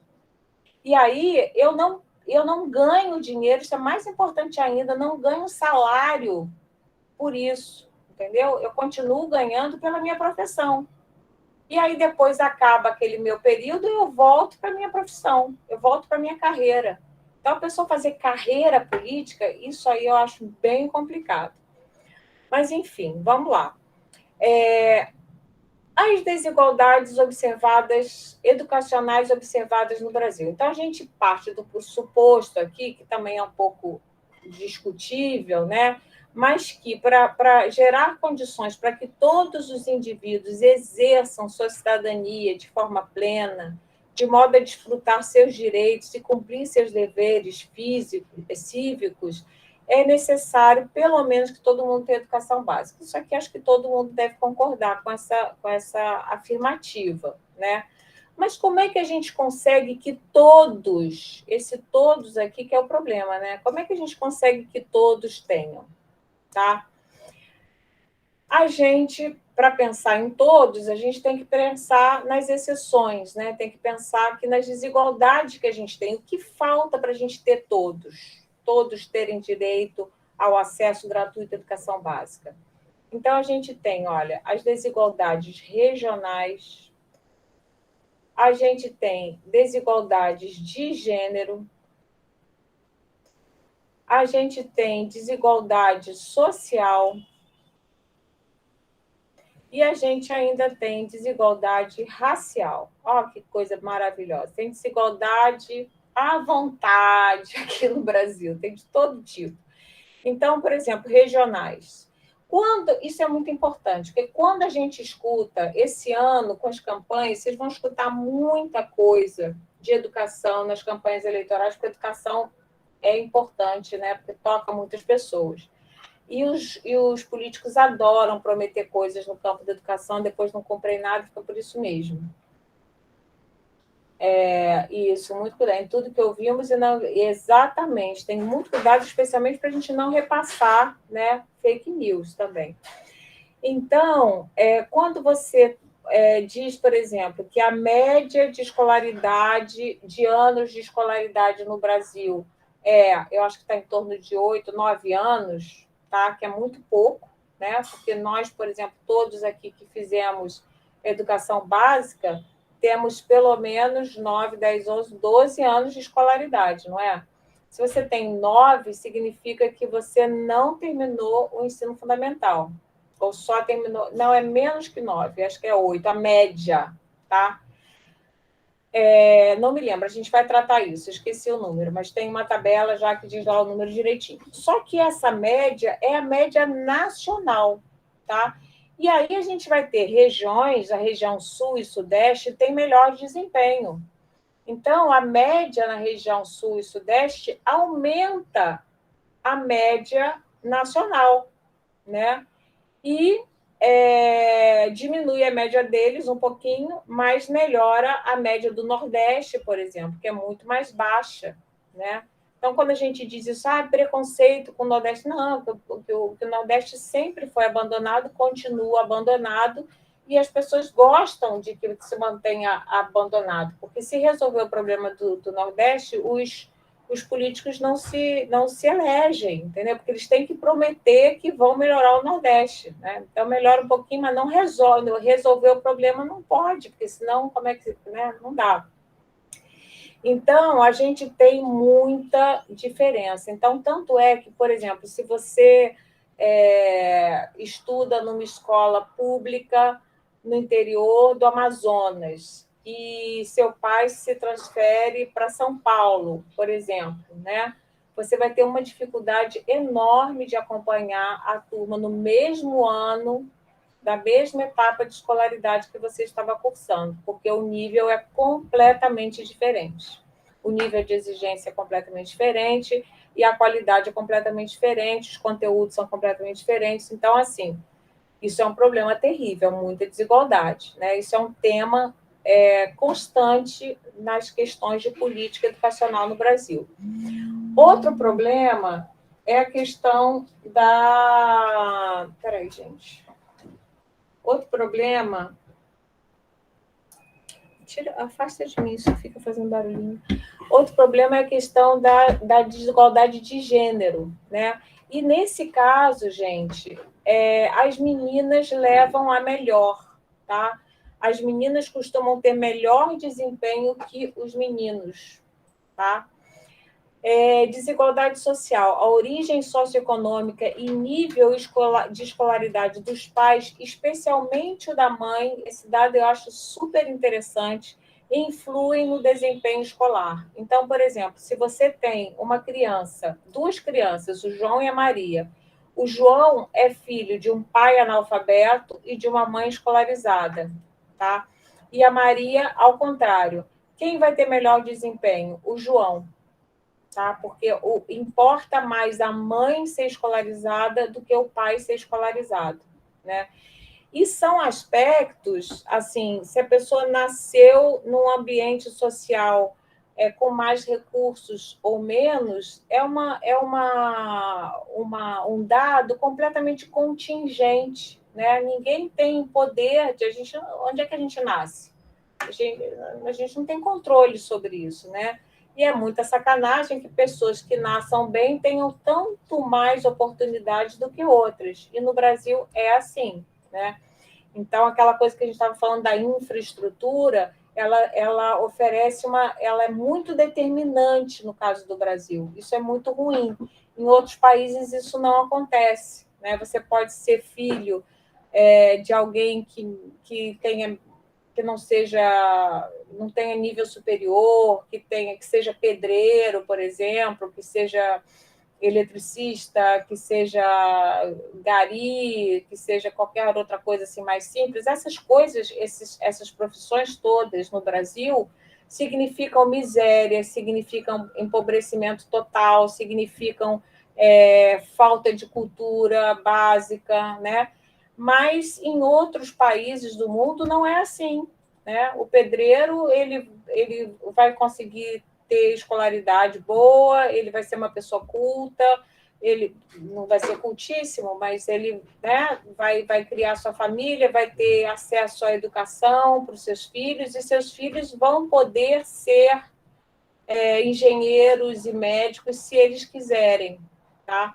E aí eu não ganho dinheiro, isso é mais importante ainda, não ganho salário por isso, entendeu? Eu continuo ganhando pela minha profissão. E aí depois acaba aquele meu período e eu volto para a minha profissão, eu volto para a minha carreira. Então, a pessoa fazer carreira política, isso aí eu acho bem complicado. Mas, enfim, vamos lá. As desigualdades observadas, educacionais observadas no Brasil. Então, a gente parte do pressuposto aqui, que também é um pouco discutível, né? Mas que, para gerar condições para que todos os indivíduos exerçam sua cidadania de forma plena, de modo a desfrutar seus direitos e cumprir seus deveres cívicos, é necessário, pelo menos, que todo mundo tenha educação básica. Isso aqui acho que todo mundo deve concordar com essa afirmativa, né? Mas como é que a gente consegue que todos, esse todos aqui que é o problema, né? Como é que a gente consegue que todos tenham, tá? A gente, para pensar em todos, a gente tem que pensar nas exceções, né? Tem que pensar aqui nas desigualdades que a gente tem. O que falta para a gente ter todos terem direito ao acesso gratuito à educação básica? Então, a gente tem, olha, as desigualdades regionais, a gente tem desigualdades de gênero, a gente tem desigualdade social, e a gente ainda tem desigualdade racial. Olha que coisa maravilhosa. Tem desigualdade à vontade aqui no Brasil, tem de todo tipo. Então, por exemplo, regionais. Isso é muito importante, porque quando a gente escuta, esse ano, com as campanhas, vocês vão escutar muita coisa de educação nas campanhas eleitorais, porque a educação é importante, né? Porque toca muitas pessoas. E os políticos adoram prometer coisas no campo da educação, depois não cumprem nada, fica por isso mesmo. Isso, muito cuidado. Em tudo que ouvimos, exatamente, tem muito cuidado, especialmente para a gente não repassar, né, fake news também. Então, quando você diz, por exemplo, que a média de escolaridade, de anos de escolaridade no Brasil eu acho que está em torno de 8, 9 anos, tá? Que é muito pouco, né? Porque nós, por exemplo, todos aqui que fizemos educação básica, temos pelo menos 9, 10, 11, 12 anos de escolaridade, não é? Se você tem 9, significa que você não terminou o ensino fundamental. Ou só terminou... Não, é menos que 9, acho que é 8, a média, tá? Não me lembro, a gente vai tratar isso, esqueci o número, mas tem uma tabela já que diz lá o número direitinho. Só que essa média é a média nacional, tá? E aí a gente vai ter regiões, a região sul e sudeste tem melhor desempenho. Então, a média na região sul e sudeste aumenta a média nacional, né? E diminui a média deles um pouquinho, mas melhora a média do Nordeste, por exemplo, que é muito mais baixa, né? Então, quando a gente diz isso, preconceito com o Nordeste, não, que o Nordeste sempre foi abandonado, continua abandonado, e as pessoas gostam de que se mantenha abandonado, porque se resolver o problema do Nordeste, os políticos não se elegem, entendeu? Porque eles têm que prometer que vão melhorar o Nordeste, né? Então, melhora um pouquinho, mas não resolve. Resolver o problema não pode, porque senão, como é que... Né? Não dá. Então, a gente tem muita diferença. Então, tanto é que, por exemplo, se você estuda numa escola pública no interior do Amazonas e seu pai se transfere para São Paulo, por exemplo, né? Você vai ter uma dificuldade enorme de acompanhar a turma no mesmo ano, da mesma etapa de escolaridade que você estava cursando, porque o nível é completamente diferente. O nível de exigência é completamente diferente e a qualidade é completamente diferente, os conteúdos são completamente diferentes. Então, assim, isso é um problema terrível, muita desigualdade, né? Isso é um tema constante nas questões de política educacional no Brasil. Outro problema é a questão da... Peraí, gente. Outro problema... Afasta de mim, isso fica fazendo barulhinho. Outro problema é a questão da desigualdade de gênero, né? E, nesse caso, gente, as meninas levam a melhor, tá? As meninas costumam ter melhor desempenho que os meninos, tá? Desigualdade social, a origem socioeconômica e nível de escolaridade dos pais, especialmente o da mãe, esse dado eu acho super interessante, influem no desempenho escolar. Então, por exemplo, se você tem uma criança, duas crianças, o João e a Maria, o João é filho de um pai analfabeto e de uma mãe escolarizada, tá? E a Maria, ao contrário. Quem vai ter melhor desempenho? O João. Tá? Porque importa mais a mãe ser escolarizada do que o pai ser escolarizado, né? E são aspectos, assim, se a pessoa nasceu num ambiente social com mais recursos ou menos, um dado completamente contingente, né? Ninguém tem poder de onde é que a gente nasce? A gente não tem controle sobre isso, né? E é muita sacanagem que pessoas que nasçam bem tenham tanto mais oportunidades do que outras. E no Brasil é assim, né? Então, aquela coisa que a gente estava falando da infraestrutura, ela oferece ela é muito determinante no caso do Brasil. Isso é muito ruim. Em outros países isso não acontece, né? Você pode ser filho de alguém que não tenha nível superior, que seja pedreiro, por exemplo, que seja eletricista, que seja gari, que seja qualquer outra coisa assim mais simples. Essas coisas, essas profissões todas no Brasil significam miséria, significam empobrecimento total, significam falta de cultura básica, né? Mas em outros países do mundo não é assim, né? O pedreiro ele vai conseguir ter escolaridade boa, ele vai ser uma pessoa culta, ele não vai ser cultíssimo, mas ele, né, vai criar sua família, vai ter acesso à educação para os seus filhos, e seus filhos vão poder ser engenheiros e médicos se eles quiserem, tá?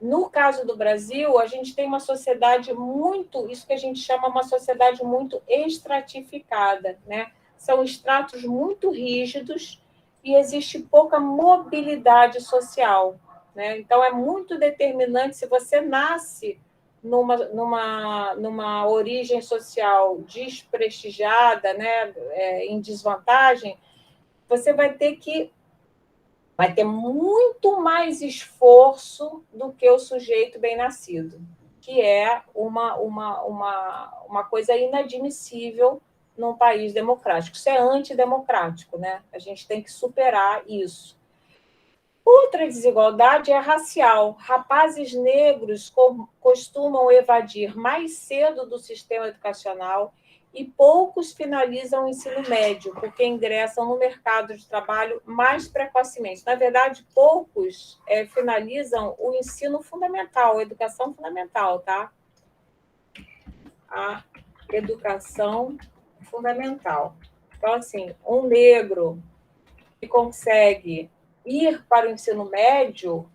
no caso do Brasil, a gente tem uma sociedade muito, isso que a gente chama uma sociedade muito estratificada, né? São estratos muito rígidos e existe pouca mobilidade social, né? Então, é muito determinante se você nasce numa origem social desprestigiada, né? Em desvantagem, você vai ter muito mais esforço do que o sujeito bem-nascido, que é uma coisa inadmissível num país democrático. Isso é antidemocrático, né? A gente tem que superar isso. Outra desigualdade é racial. Rapazes negros costumam evadir mais cedo do sistema educacional e poucos finalizam o ensino médio, porque ingressam no mercado de trabalho mais precocemente. Na verdade, poucos finalizam o ensino fundamental, a educação fundamental, tá? A educação fundamental. Então, assim, um negro que consegue ir para o ensino médio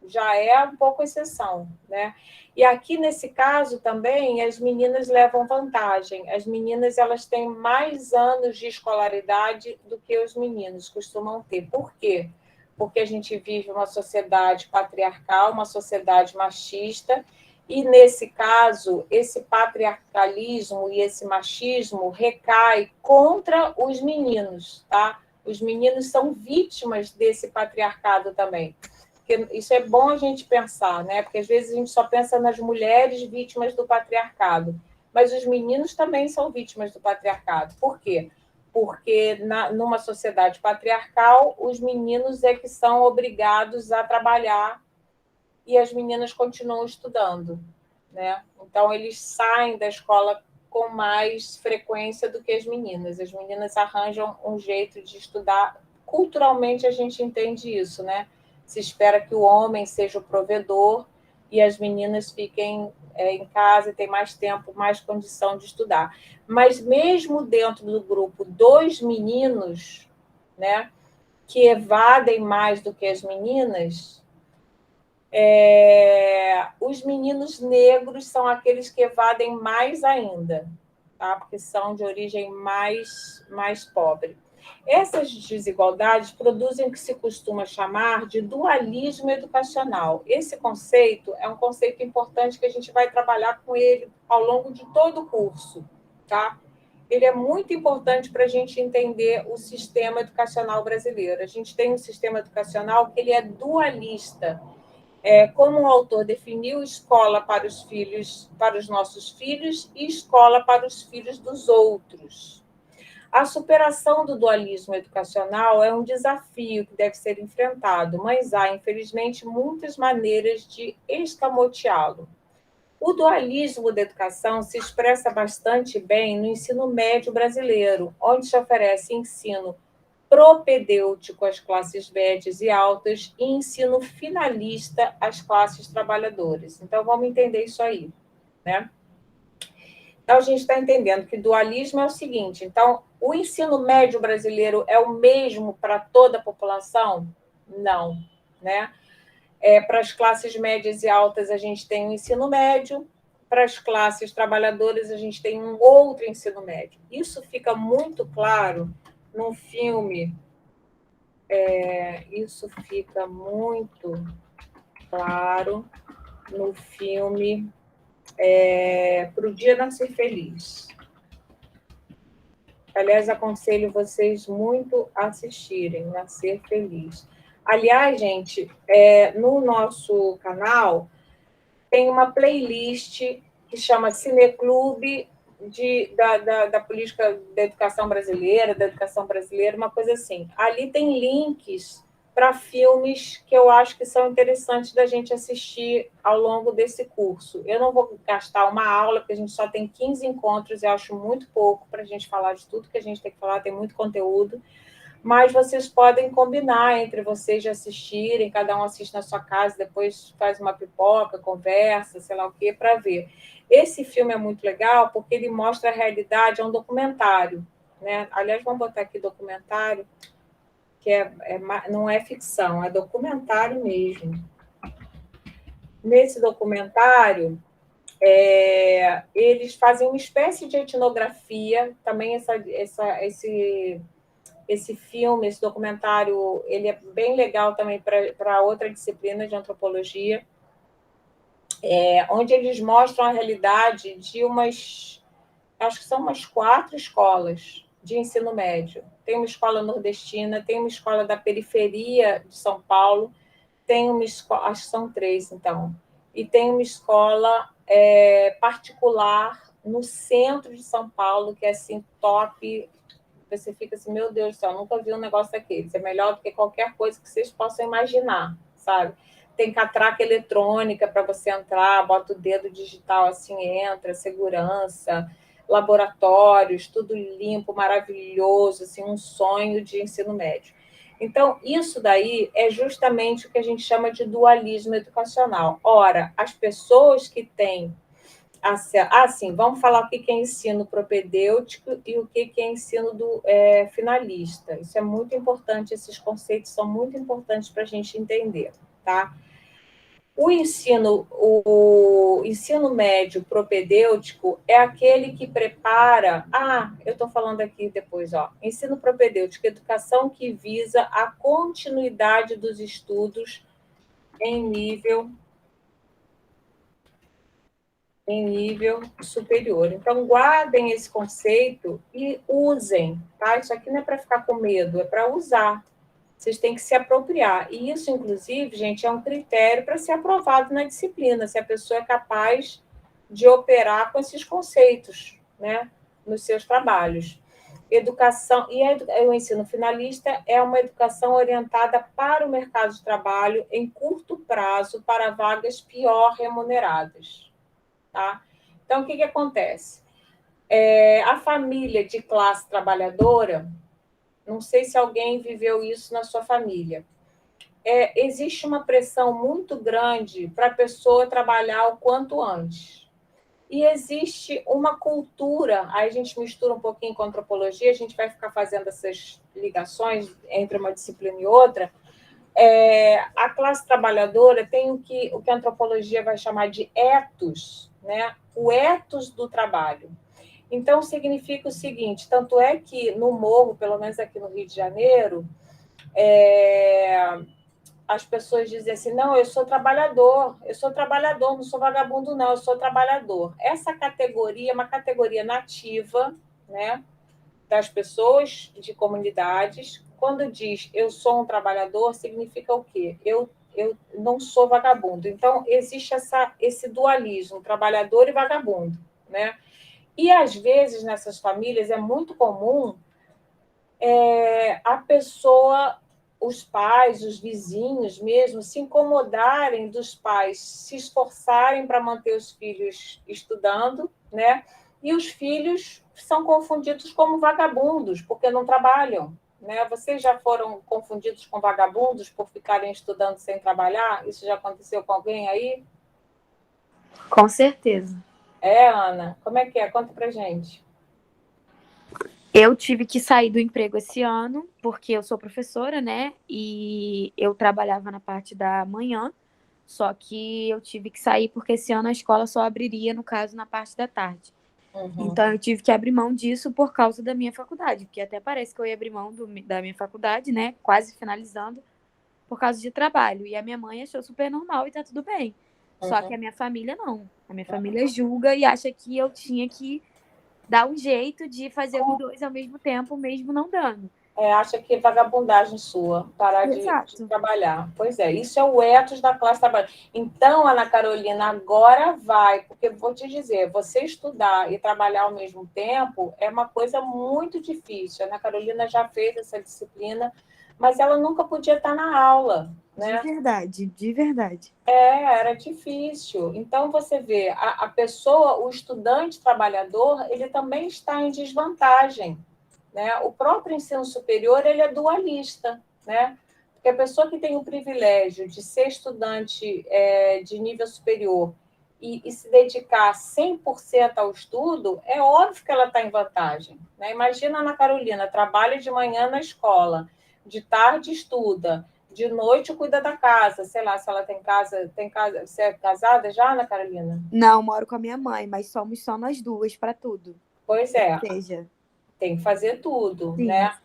já é um pouco exceção, né? E aqui, nesse caso, também, as meninas levam vantagem. As meninas, elas têm mais anos de escolaridade do que os meninos costumam ter. Por quê? Porque a gente vive uma sociedade patriarcal, uma sociedade machista, e, nesse caso, esse patriarcalismo e esse machismo recai contra os meninos, tá? Os meninos são vítimas desse patriarcado também. Porque isso é bom a gente pensar, né? Porque às vezes a gente só pensa nas mulheres vítimas do patriarcado, mas os meninos também são vítimas do patriarcado. Por quê? Porque numa sociedade patriarcal, os meninos é que são obrigados a trabalhar e as meninas continuam estudando, né? Então, eles saem da escola com mais frequência do que as meninas. As meninas arranjam um jeito de estudar. Culturalmente, a gente entende isso, né? Se espera que o homem seja o provedor e as meninas fiquem em casa e têm mais tempo, mais condição de estudar. Mas mesmo dentro do grupo dos meninos, né, que evadem mais do que as meninas, os meninos negros são aqueles que evadem mais ainda, tá? Porque são de origem mais pobre. Essas desigualdades produzem o que se costuma chamar de dualismo educacional. Esse conceito é um conceito importante que a gente vai trabalhar com ele ao longo de todo o curso, tá? Ele é muito importante para a gente entender o sistema educacional brasileiro. A gente tem um sistema educacional que ele é dualista. Como o autor definiu, escola para os filhos, para os nossos filhos, e escola para os filhos dos outros. A superação do dualismo educacional é um desafio que deve ser enfrentado, mas há, infelizmente, muitas maneiras de escamoteá-lo. O dualismo da educação se expressa bastante bem no ensino médio brasileiro, onde se oferece ensino propedêutico às classes médias e altas e ensino finalista às classes trabalhadoras. Então, vamos entender isso aí, né? Então, a gente está entendendo que dualismo é o seguinte: então, o ensino médio brasileiro é o mesmo para toda a população? Não, né? Para as classes médias e altas, a gente tem um ensino médio, para as classes trabalhadoras, a gente tem um outro ensino médio. Isso fica muito claro no filme. Isso fica muito claro no filme Para o Dia Nascer Feliz. Aliás, aconselho vocês muito a assistirem, Nascer Feliz. Aliás, gente, no nosso canal tem uma playlist que chama Cineclube da política da educação brasileira, uma coisa assim. Ali tem links para filmes que eu acho que são interessantes da gente assistir ao longo desse curso. Eu não vou gastar uma aula, porque a gente só tem 15 encontros, eu acho muito pouco para a gente falar de tudo que a gente tem que falar, tem muito conteúdo, mas vocês podem combinar entre vocês de assistirem, cada um assiste na sua casa, depois faz uma pipoca, conversa, sei lá o quê, para ver. Esse filme é muito legal porque ele mostra a realidade, é um documentário, né? Aliás, vamos botar aqui documentário, que não é ficção, é documentário mesmo. nesse documentário, eles fazem uma espécie de etnografia, também esse filme, esse documentário, ele é bem legal também para outra disciplina de antropologia, onde eles mostram a realidade de acho que são umas 4 escolas de ensino médio. Tem uma escola nordestina, tem uma escola da periferia de São Paulo, tem uma escola, acho que são 3, então, e tem uma escola particular no centro de São Paulo, que é assim, top. Você fica assim, meu Deus do céu, nunca vi um negócio daqueles. É melhor do que qualquer coisa que vocês possam imaginar, sabe? Tem catraca eletrônica para você entrar, bota o dedo digital assim, entra, segurança, laboratórios, tudo limpo, maravilhoso, assim, um sonho de ensino médio. Então, isso daí é justamente o que a gente chama de dualismo educacional. Ora, as pessoas que têm sim, vamos falar o que é ensino propedêutico e o que é ensino finalista. Isso é muito importante, esses conceitos são muito importantes para a gente entender, tá? O ensino médio propedêutico é aquele que prepara... eu estou falando aqui depois, ó. Ensino propedêutico, educação que visa a continuidade dos estudos em nível superior. Então, guardem esse conceito e usem, tá? Isso aqui não é para ficar com medo, é para usar. Vocês têm que se apropriar. E isso, inclusive, gente, é um critério para ser aprovado na disciplina, se a pessoa é capaz de operar com esses conceitos, né, nos seus trabalhos. Educação, o ensino finalista é uma educação orientada para o mercado de trabalho em curto prazo para vagas pior remuneradas. Tá? Então, o que acontece? A família de classe trabalhadora, não sei se alguém viveu isso na sua família, existe uma pressão muito grande para a pessoa trabalhar o quanto antes. E existe uma cultura, aí a gente mistura um pouquinho com antropologia, a gente vai ficar fazendo essas ligações entre uma disciplina e outra. A classe trabalhadora tem o que a antropologia vai chamar de ethos, né? O ethos do trabalho. Então, significa o seguinte, tanto é que no Morro, pelo menos aqui no Rio de Janeiro, as pessoas dizem assim, não, eu sou trabalhador, não sou vagabundo, não, eu sou trabalhador. Essa categoria é uma categoria nativa, né, das pessoas de comunidades. Quando diz eu sou um trabalhador, significa o quê? Eu não sou vagabundo. Então, existe esse dualismo, trabalhador e vagabundo, né? E, às vezes, nessas famílias, é muito comum a pessoa, os pais, os vizinhos mesmo, se incomodarem dos pais se esforçarem para manter os filhos estudando, né? E os filhos são confundidos como vagabundos, porque não trabalham, né? Vocês já foram confundidos com vagabundos por ficarem estudando sem trabalhar? Isso já aconteceu com alguém aí?
Com certeza.
Ana, como é que é? Conta pra gente.
Eu tive que sair do emprego esse ano, porque eu sou professora, né? E eu trabalhava na parte da manhã, só que eu tive que sair porque esse ano a escola só abriria, no caso, na parte da tarde.
Uhum.
Então, eu tive que abrir mão disso por causa da minha faculdade, porque até parece que eu ia abrir mão da minha faculdade, né? Quase finalizando, por causa de trabalho. E a minha mãe achou super normal e tá tudo bem. Só que a minha família não. A minha família julga e acha que eu tinha que dar um jeito de fazer os dois ao mesmo tempo, mesmo não dando.
Acha que é vagabundagem sua, parar de trabalhar. Pois é, isso é o ethos da classe trabalhadora. Então, Ana Carolina, agora vai, porque vou te dizer, você estudar e trabalhar ao mesmo tempo é uma coisa muito difícil. A Ana Carolina já fez essa disciplina, mas ela nunca podia estar na aula, né?
De verdade.
Era difícil. Então, você vê, a pessoa, o estudante trabalhador, ele também está em desvantagem, né? O próprio ensino superior, ele é dualista, né? Porque a pessoa que tem o privilégio de ser estudante de nível superior e se dedicar 100% ao estudo, é óbvio que ela está em vantagem, né? Imagina a Ana Carolina, trabalha de manhã na escola, de tarde estuda, De noite cuida da casa, sei lá, se ela tem casa. Você é casada já, Ana Carolina?
Não, moro com a minha mãe, mas somos só nós duas para tudo.
Pois é.
Ou seja,
tem que fazer tudo,
sim.
né?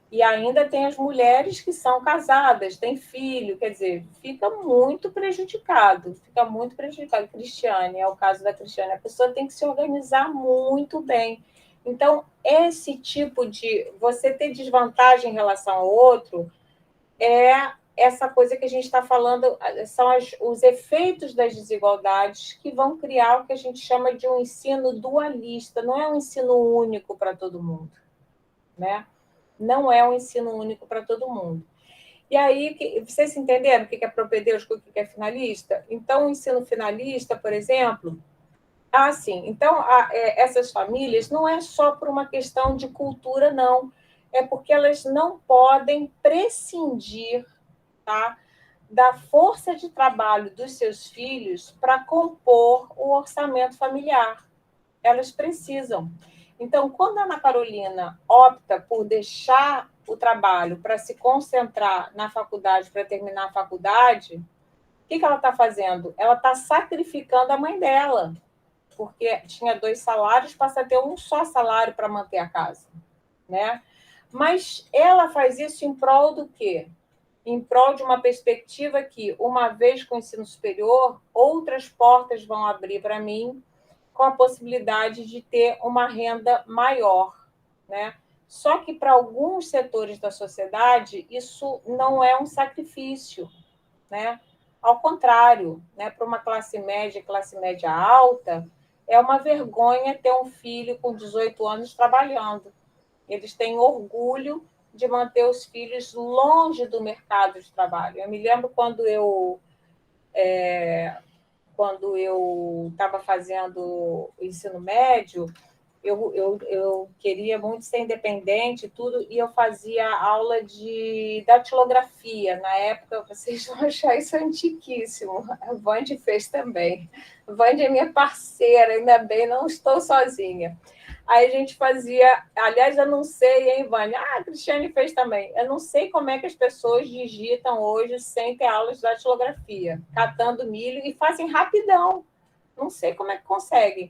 E ainda tem as mulheres que são casadas, têm filho, quer dizer, fica muito prejudicado. Cristiane, é o caso da Cristiane. A pessoa tem que se organizar muito bem. Então, esse tipo de... Você ter desvantagem em relação ao outro é essa coisa que a gente está falando, são os efeitos das desigualdades que vão criar o que a gente chama de um ensino dualista. Não é um ensino único para todo mundo, né? Não é um ensino único para todo mundo. E aí, vocês entenderam o que é propedêutico e o que é finalista? Então, o ensino finalista, por exemplo, então, essas famílias não é só por uma questão de cultura, não. É porque elas não podem prescindir, tá, da força de trabalho dos seus filhos para compor o orçamento familiar. Elas precisam. Então, quando a Ana Carolina opta por deixar o trabalho para se concentrar na faculdade, para terminar a faculdade, o que ela está fazendo? Ela está sacrificando a mãe dela, porque tinha 2 salários, passa a ter um só salário para manter a casa, né? Mas ela faz isso em prol do quê? Em prol de uma perspectiva que, uma vez com o ensino superior, outras portas vão abrir para mim, com a possibilidade de ter uma renda maior, né? Só que para alguns setores da sociedade isso não é um sacrifício, né? Ao contrário, né? Para uma classe média alta, é uma vergonha ter um filho com 18 anos trabalhando. Eles têm orgulho de manter os filhos longe do mercado de trabalho. Eu me lembro quando eu estava fazendo o ensino médio, eu queria muito ser independente e tudo, e eu fazia aula de datilografia. Na época, vocês vão achar isso antiquíssimo. A Vande fez também. A Vande é minha parceira, ainda bem, não estou sozinha. Aí a gente fazia... Aliás, eu não sei, hein, Vânia? A Cristiane fez também. Eu não sei como é que as pessoas digitam hoje sem ter aulas de datilografia, catando milho, e fazem rapidão. Não sei como é que conseguem.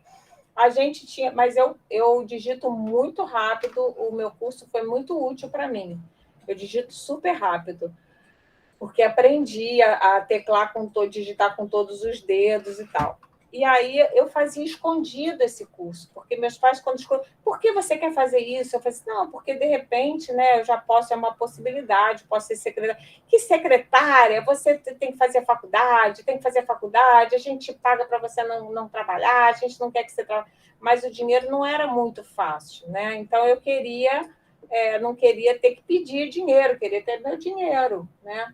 A gente tinha... Mas eu digito muito rápido, o meu curso foi muito útil para mim. Eu digito super rápido, porque aprendi a teclar digitar com todos os dedos e tal. E aí eu fazia escondido esse curso, porque meus pais, quando escolheram, por que você quer fazer isso? Eu falei assim, não, porque de repente, né, eu já posso, é uma possibilidade, posso ser secretária. Que secretária? Você tem que fazer faculdade, a gente paga para você não trabalhar, a gente não quer que você trabalhe. Mas o dinheiro não era muito fácil, né? Então eu não queria ter que pedir dinheiro, queria ter meu dinheiro, né?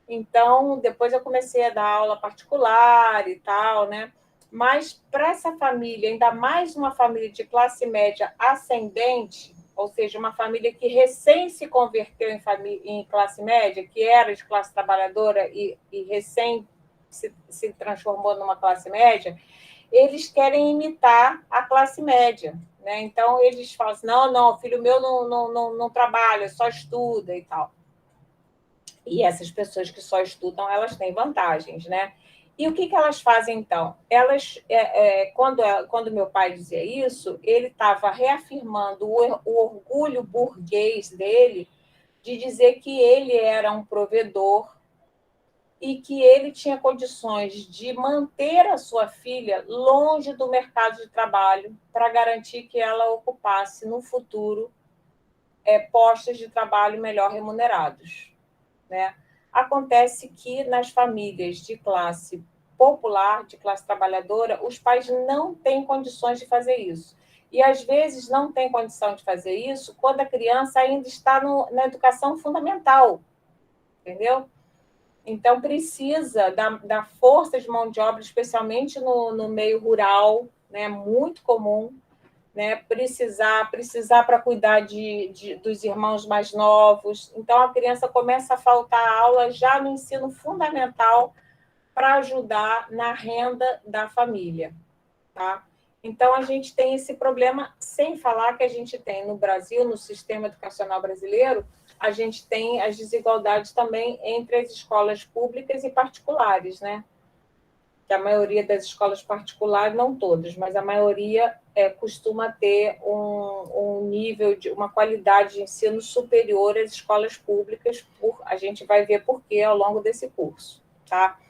Então, depois eu comecei a dar aula particular e tal, né? Mas para essa família, ainda mais uma família de classe média ascendente, ou seja, uma família que recém se converteu em classe média, que era de classe trabalhadora e recém se transformou numa classe média, eles querem imitar a classe média, né? Então, eles falam assim, não, filho meu não trabalha, só estuda e tal. E essas pessoas que só estudam, elas têm vantagens, né? E o que elas fazem, então? Elas, quando meu pai dizia isso, ele estava reafirmando o orgulho burguês dele de dizer que ele era um provedor e que ele tinha condições de manter a sua filha longe do mercado de trabalho para garantir que ela ocupasse, no futuro, postos de trabalho melhor remunerados, né? Acontece que nas famílias de classe popular, de classe trabalhadora, os pais não têm condições de fazer isso. E, às vezes, não têm condição de fazer isso quando a criança ainda está na educação fundamental, entendeu? Então, precisa da força de mão de obra, especialmente no meio rural, né? Muito comum, né? Precisar para cuidar dos irmãos mais novos. Então, a criança começa a faltar aula já no ensino fundamental para ajudar na renda da família, tá? Então, a gente tem esse problema, sem falar que a gente tem no Brasil, no sistema educacional brasileiro, a gente tem as desigualdades também entre as escolas públicas e particulares, né? Que a maioria das escolas particulares, não todas, mas a maioria costuma ter um nível, uma qualidade de ensino superior às escolas públicas, a gente vai ver por quê ao longo desse curso, tá?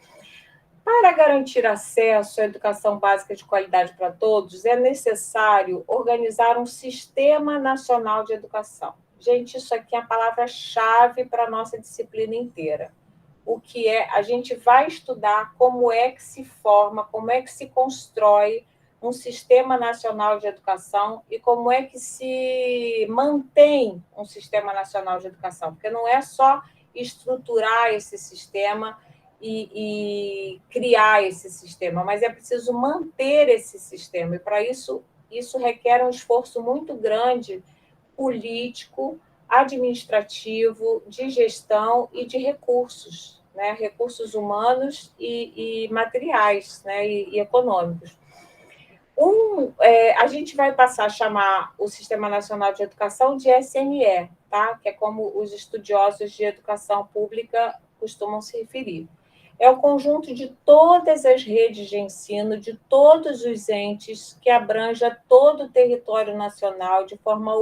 Para garantir acesso à educação básica de qualidade para todos, é necessário organizar um sistema nacional de educação. Gente, isso aqui é a palavra-chave para a nossa disciplina inteira. O que é, a gente vai estudar como é que se forma, como é que se constrói um sistema nacional de educação e como é que se mantém um sistema nacional de educação, porque não é só estruturar esse sistema e criar esse sistema, mas é preciso manter esse sistema, e para isso requer um esforço muito grande político, administrativo, de gestão e de recursos, né? Recursos humanos e materiais, né? E econômicos. A gente vai passar a chamar o Sistema Nacional de Educação de SNE, tá? Que é como os estudiosos de educação pública costumam se referir. É o conjunto de todas as redes de ensino, de todos os entes, que abranja todo o território nacional de forma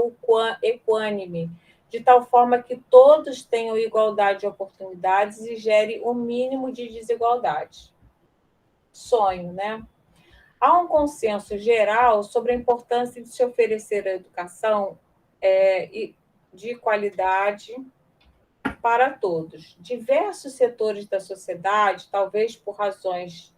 equânime, de tal forma que todos tenham igualdade de oportunidades e gere o mínimo de desigualdade. Sonho, né? Há um consenso geral sobre a importância de se oferecer a educação de qualidade para todos. Diversos setores da sociedade, talvez por razões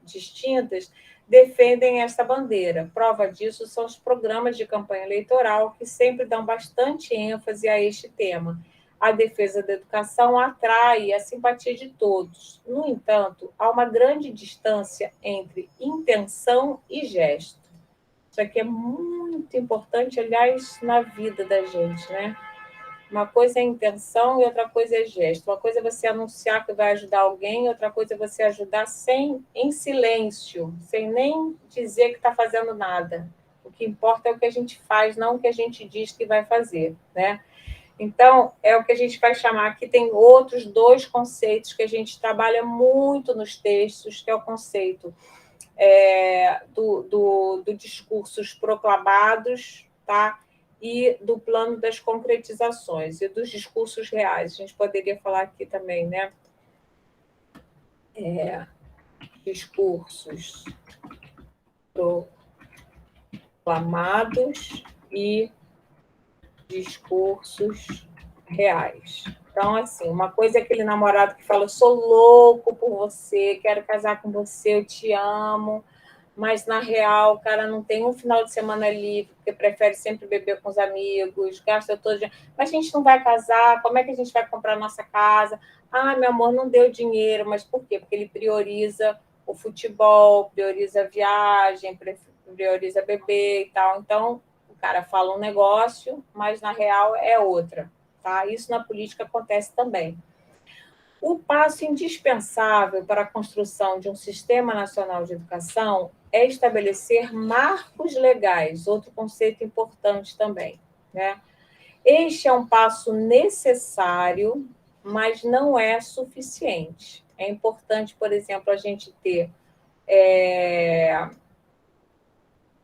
distintas, defendem esta bandeira. Prova disso são os programas de campanha eleitoral, que sempre dão bastante ênfase a este tema. A defesa da educação atrai a simpatia de todos. No entanto, há uma grande distância entre intenção e gesto. Isso aqui é muito importante, aliás, na vida da gente, né? Uma coisa é intenção e outra coisa é gesto. Uma coisa é você anunciar que vai ajudar alguém, outra coisa é você ajudar em silêncio, sem nem dizer que está fazendo nada. O que importa é o que a gente faz, não o que a gente diz que vai fazer, né? Então, é o que a gente vai chamar aqui, tem outros dois conceitos que a gente trabalha muito nos textos, que é o conceito do discursos proclamados, tá? E do plano das concretizações e dos discursos reais. A gente poderia falar aqui também, né? Discursos proclamados e discursos reais. Então, assim, uma coisa é aquele namorado que fala, sou louco por você, quero casar com você, eu te amo, mas, na real, o cara não tem um final de semana livre, porque prefere sempre beber com os amigos, gasta todo dia. Mas a gente não vai casar, como é que a gente vai comprar a nossa casa? Ah, meu amor, não deu dinheiro, mas por quê? Porque ele prioriza o futebol, prioriza a viagem, prioriza beber e tal. Então, o cara fala um negócio, mas, na real, é outra. Tá? Isso na política acontece também. O passo indispensável para a construção de um sistema nacional de educação é estabelecer marcos legais, outro conceito importante também, né? Este é um passo necessário, mas não é suficiente. É importante, por exemplo, a gente ter,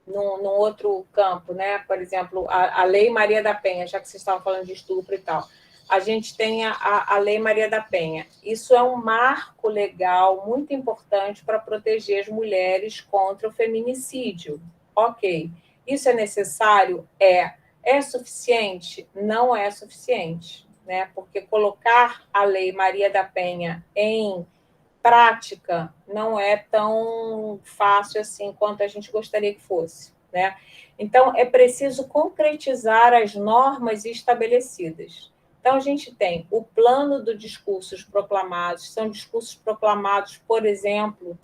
num outro campo, né? Por exemplo, a Lei Maria da Penha, já que vocês estavam falando de estupro e tal, a gente tem a Lei Maria da Penha. Isso é um marco legal muito importante para proteger as mulheres contra o feminicídio. Ok. Isso é necessário? É. É suficiente? Não é suficiente, né? Porque colocar a Lei Maria da Penha em prática não é tão fácil assim quanto a gente gostaria que fosse, né? Então, é preciso concretizar as normas estabelecidas. Então, a gente tem o plano dos discursos proclamados, são discursos proclamados, por exemplo,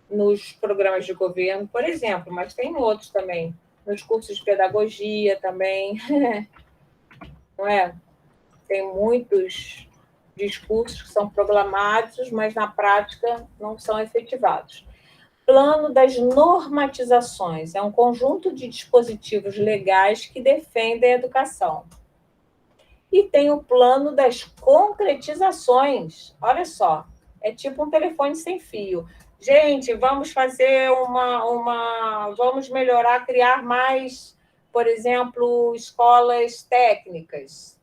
nos programas de governo, por exemplo, mas tem outros também, nos cursos de pedagogia também, não é? Tem muitos discursos que são proclamados, mas na prática não são efetivados. plano das normatizações, é um conjunto de dispositivos legais que defendem a educação. E tem o plano das concretizações. Olha só, é tipo um telefone sem fio. Gente, vamos fazer vamos melhorar, criar mais, por exemplo, escolas técnicas,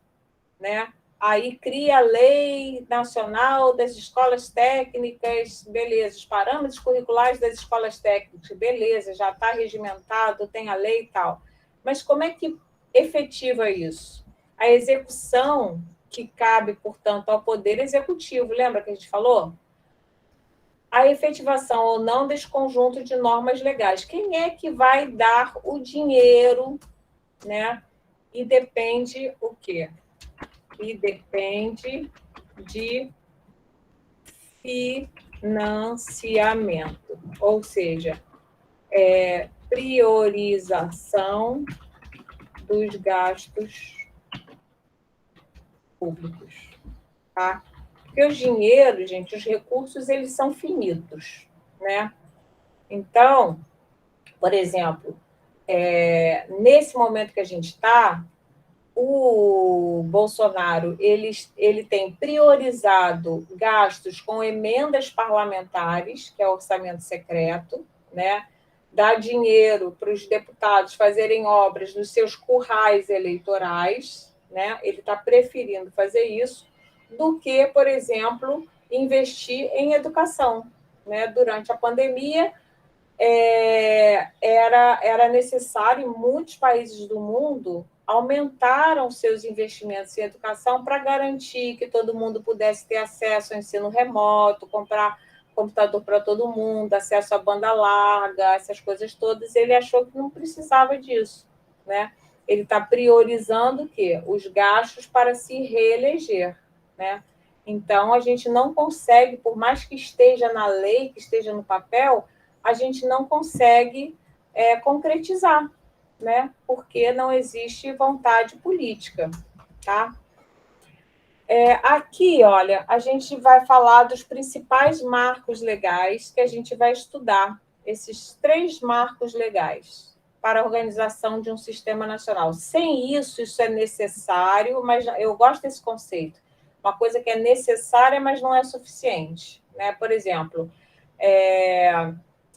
né? Aí cria a Lei Nacional das Escolas Técnicas, beleza, os parâmetros curriculares das escolas técnicas, beleza, já está regimentado, tem a lei e tal. Mas como é que efetiva isso? A execução que cabe, portanto, ao Poder Executivo, lembra que a gente falou? A efetivação ou não desse conjunto de normas legais. Quem é que vai dar o dinheiro, né? E depende o quê? E depende de financiamento, ou seja, priorização dos gastos públicos, tá? Porque o dinheiro, gente, os recursos, eles são finitos, né? Então, por exemplo, nesse momento que a gente está, o Bolsonaro ele tem priorizado gastos com emendas parlamentares, que é o orçamento secreto, né? Dá dinheiro para os deputados fazerem obras nos seus currais eleitorais, né? Ele está preferindo fazer isso do que, por exemplo, investir em educação, né? Durante a pandemia, era necessário, em muitos países do mundo, aumentaram seus investimentos em educação para garantir que todo mundo pudesse ter acesso ao ensino remoto, comprar computador para todo mundo, acesso à banda larga, essas coisas todas. Ele achou que não precisava disso, né? Ele está priorizando o quê? Os gastos para se reeleger, né? Então, a gente não consegue, por mais que esteja na lei, que esteja no papel, a gente não consegue concretizar, né? Porque não existe vontade política, tá? Aqui, olha, a gente vai falar dos principais marcos legais que a gente vai estudar, esses 3 marcos legais para a organização de um sistema nacional. Sem isso é necessário, mas eu gosto desse conceito. Uma coisa que é necessária, mas não é suficiente, né? Por exemplo,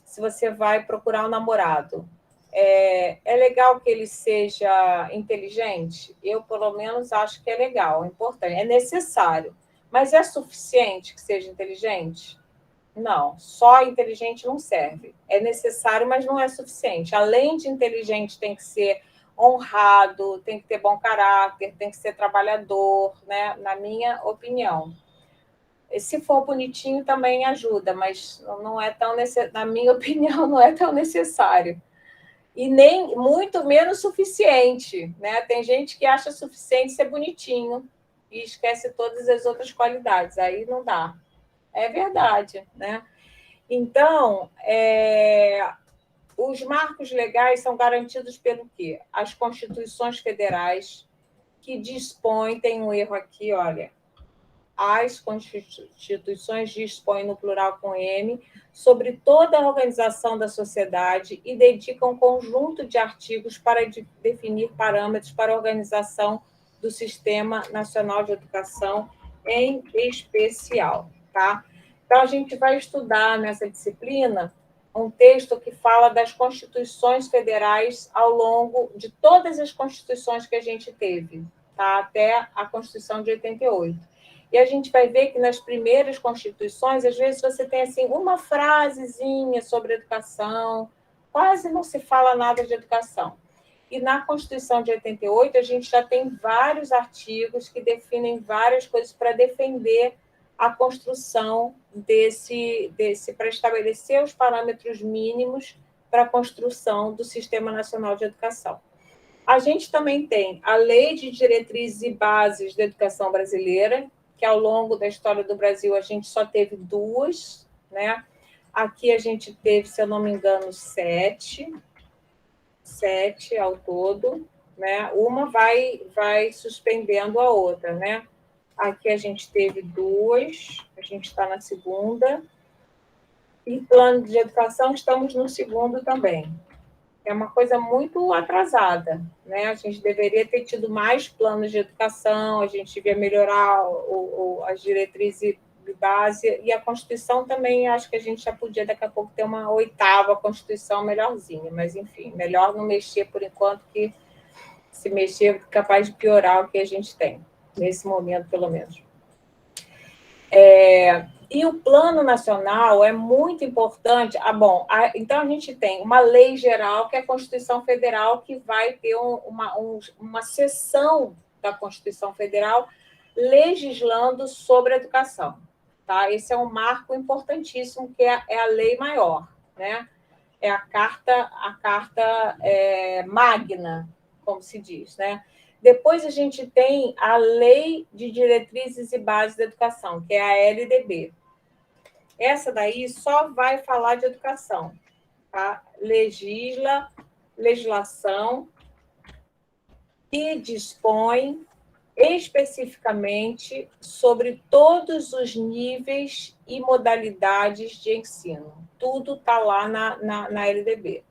se você vai procurar um namorado, é legal que ele seja inteligente? Eu, pelo menos, acho que é legal, é importante, é necessário. Mas é suficiente que seja inteligente? Não, só inteligente não serve. É necessário, mas não é suficiente. Além de inteligente, tem que ser honrado, tem que ter bom caráter, tem que ser trabalhador, né? Na minha opinião. Se for bonitinho, também ajuda, mas não é tão na minha opinião, não é tão necessário. E nem muito menos suficiente, né? Tem gente que acha suficiente ser bonitinho e esquece todas as outras qualidades. Aí não dá. É verdade, né? Então, os marcos legais são garantidos pelo quê? As constituições federais que dispõem, tem um erro aqui, olha, as constituições dispõem, no plural com M, sobre toda a organização da sociedade e dedicam um conjunto de artigos para definir parâmetros para a organização do Sistema Nacional de Educação, em especial, tá? Então, a gente vai estudar nessa disciplina um texto que fala das constituições federais ao longo de todas as constituições que a gente teve, tá? Até a Constituição de 88. E a gente vai ver que nas primeiras constituições, às vezes você tem assim uma frasezinha sobre educação, quase não se fala nada de educação. E na Constituição de 88, a gente já tem vários artigos que definem várias coisas para defender a construção para estabelecer os parâmetros mínimos para a construção do Sistema Nacional de Educação. A gente também tem a Lei de Diretrizes e Bases da Educação Brasileira, que ao longo da história do Brasil a gente só teve 2, né? Aqui a gente teve, se eu não me engano, 7 ao todo, né? Uma vai suspendendo a outra, né? Aqui a gente teve 2, a gente está na segunda. E plano de educação, estamos no segundo também. É uma coisa muito atrasada, né? A gente deveria ter tido mais planos de educação, a gente devia melhorar as diretrizes de base, e a Constituição também, acho que a gente já podia daqui a pouco ter uma 8ª Constituição melhorzinha, mas enfim, melhor não mexer por enquanto, que se mexer é capaz de piorar o que a gente tem, nesse momento pelo menos. E o plano nacional é muito importante. Então a gente tem uma lei geral, que é a Constituição Federal, que vai ter uma seção da Constituição Federal legislando sobre a educação. Tá? Esse é um marco importantíssimo, que é a lei maior, né? É a carta magna, como se diz, né? Depois a gente tem a Lei de Diretrizes e Bases da Educação, que é a LDB. Essa daí só vai falar de educação, tá? Legislação e dispõe especificamente sobre todos os níveis e modalidades de ensino. Tudo está lá na LDB.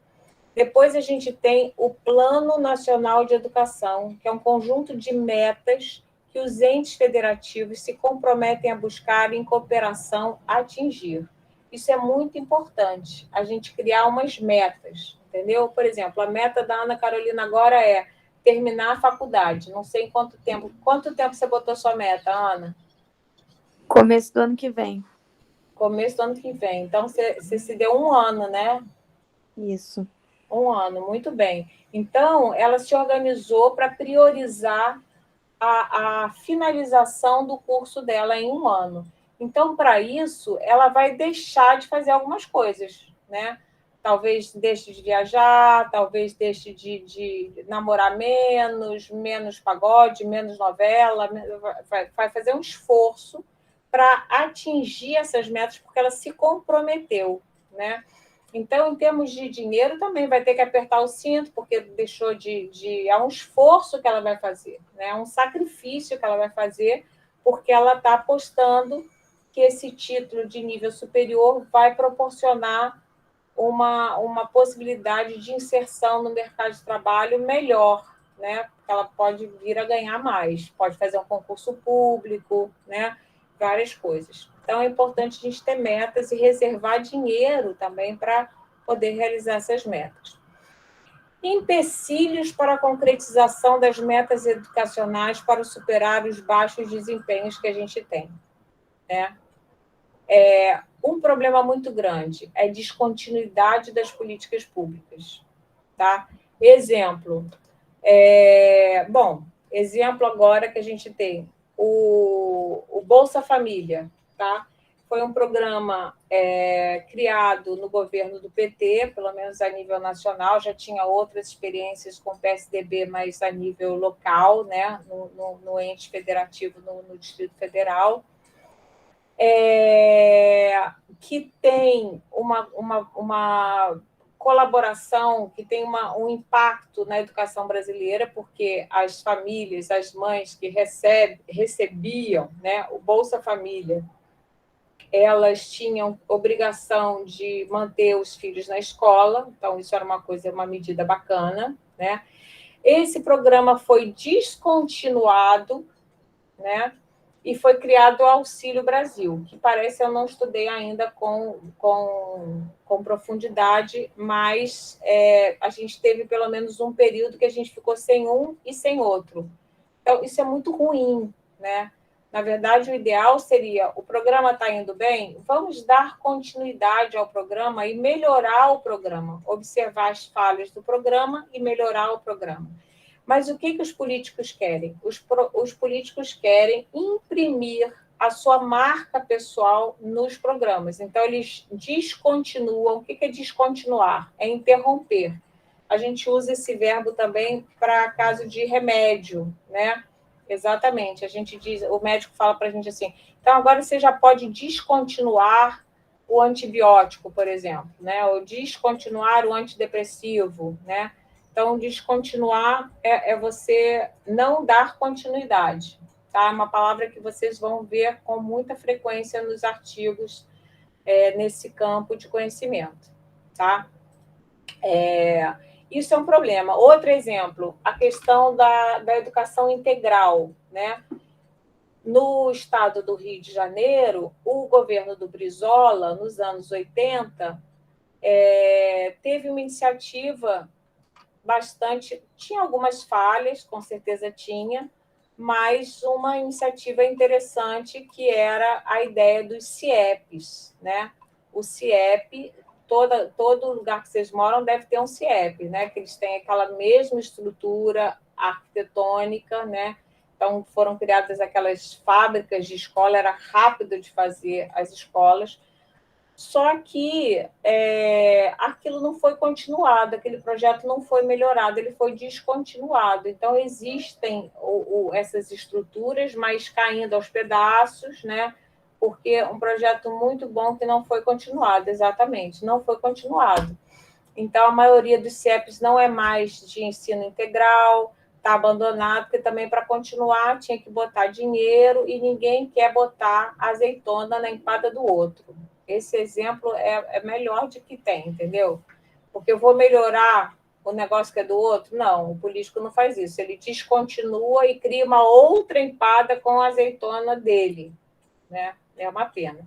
Depois a gente tem o Plano Nacional de Educação, que é um conjunto de metas que os entes federativos se comprometem a buscar em cooperação atingir. Isso é muito importante, a gente criar umas metas, entendeu? Por exemplo, a meta da Ana Carolina agora é terminar a faculdade. Não sei em quanto tempo. Quanto tempo você botou sua meta, Ana?
Começo do ano que vem.
Começo do ano que vem. Então, você se deu 1 ano, né?
Isso.
1 ano, muito bem. Então, ela se organizou para priorizar a finalização do curso dela em 1 ano. Então, para isso, ela vai deixar de fazer algumas coisas, né? Talvez deixe de viajar, talvez deixe de namorar menos pagode, menos novela, vai fazer um esforço para atingir essas metas, porque ela se comprometeu, né? Então, em termos de dinheiro, também vai ter que apertar o cinto, porque deixou é um esforço que ela vai fazer, né? É um sacrifício que ela vai fazer, porque ela está apostando que esse título de nível superior vai proporcionar uma possibilidade de inserção no mercado de trabalho melhor, né? Ela pode vir a ganhar mais, pode fazer um concurso público, né? Várias coisas. Então, é importante a gente ter metas e reservar dinheiro também para poder realizar essas metas. Empecilhos para a concretização das metas educacionais para superar os baixos desempenhos que a gente tem, né? Um problema muito grande é a descontinuidade das políticas públicas, tá? Exemplo, exemplo agora que a gente tem, o Bolsa Família, tá? Foi um programa criado no governo do PT, pelo menos a nível nacional, já tinha outras experiências com o PSDB, mas a nível local, né? no ente federativo, no Distrito Federal, que tem uma colaboração, que tem um impacto na educação brasileira, porque as famílias, as mães que recebiam, né, o Bolsa Família, elas tinham obrigação de manter os filhos na escola, então isso era uma medida bacana, né? Esse programa foi descontinuado, né? E foi criado o Auxílio Brasil, que parece, eu não estudei ainda com profundidade, mas a gente teve pelo menos um período que a gente ficou sem um e sem outro. Então, isso é muito ruim, né? Na verdade, o ideal seria, o programa está indo bem, vamos dar continuidade ao programa e melhorar o programa, observar as falhas do programa e melhorar o programa. Mas o que os políticos querem? Os políticos querem imprimir a sua marca pessoal nos programas. Então, eles descontinuam. O que é descontinuar? É interromper. A gente usa esse verbo também para caso de remédio, né? Exatamente. A gente diz, o médico fala para a gente assim, então agora você já pode descontinuar o antibiótico, por exemplo, né? Ou descontinuar o antidepressivo, né? Então, descontinuar é você não dar continuidade, tá? É uma palavra que vocês vão ver com muita frequência nos artigos nesse campo de conhecimento, tá? Isso é um problema. Outro exemplo, a questão da educação integral, né? No estado do Rio de Janeiro, o governo do Brizola, nos anos 80, teve uma iniciativa bastante... Tinha algumas falhas, com certeza tinha, mas uma iniciativa interessante que era a ideia dos CIEPs, né? O CIEP, todo lugar que vocês moram deve ter um CIEP, né? Que eles têm aquela mesma estrutura arquitetônica, né? Então, foram criadas aquelas fábricas de escola, era rápido de fazer as escolas, só que aquilo não foi continuado, aquele projeto não foi melhorado, ele foi descontinuado. Então, existem essas estruturas, mas caindo aos pedaços, né? Porque é um projeto muito bom que não foi continuado, exatamente, não foi continuado. Então, a maioria dos CIEPs não é mais de ensino integral, está abandonado, porque também para continuar tinha que botar dinheiro e ninguém quer botar azeitona na empada do outro. Esse exemplo é melhor de que tem, entendeu? Porque eu vou melhorar o negócio que é do outro? Não, o político não faz isso. Ele descontinua e cria uma outra empada com a azeitona dele, né? É uma pena.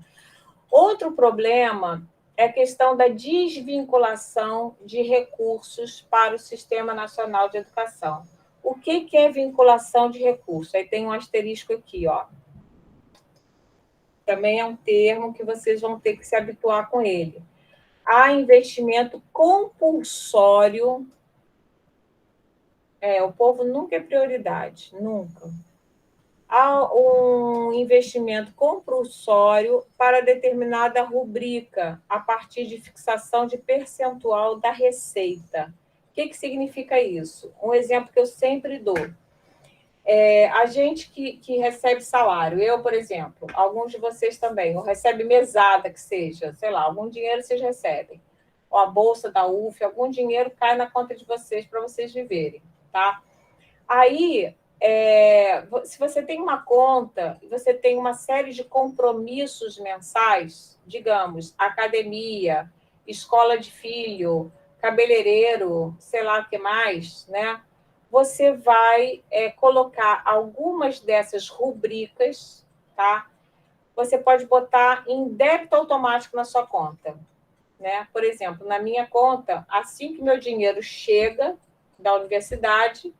Outro problema é a questão da desvinculação de recursos para o Sistema Nacional de Educação. O que é vinculação de recursos? Aí tem um asterisco aqui, ó. Também é um termo que vocês vão ter que se habituar com ele. Há investimento compulsório. O povo nunca é prioridade, nunca. Há um investimento compulsório para determinada rubrica, a partir de fixação de percentual da receita. O que significa isso? Um exemplo que eu sempre dou. A gente que recebe salário, eu, por exemplo, alguns de vocês também, ou recebe mesada que seja, sei lá, algum dinheiro vocês recebem, ou a bolsa da UF, algum dinheiro cai na conta de vocês para vocês viverem, tá? Aí, se você tem uma conta, você tem uma série de compromissos mensais, digamos, academia, escola de filho, cabeleireiro, sei lá o que mais, né? Você vai colocar algumas dessas rubricas, tá? Você pode botar em débito automático na sua conta, né? Por exemplo, na minha conta, assim que meu dinheiro chega da universidade,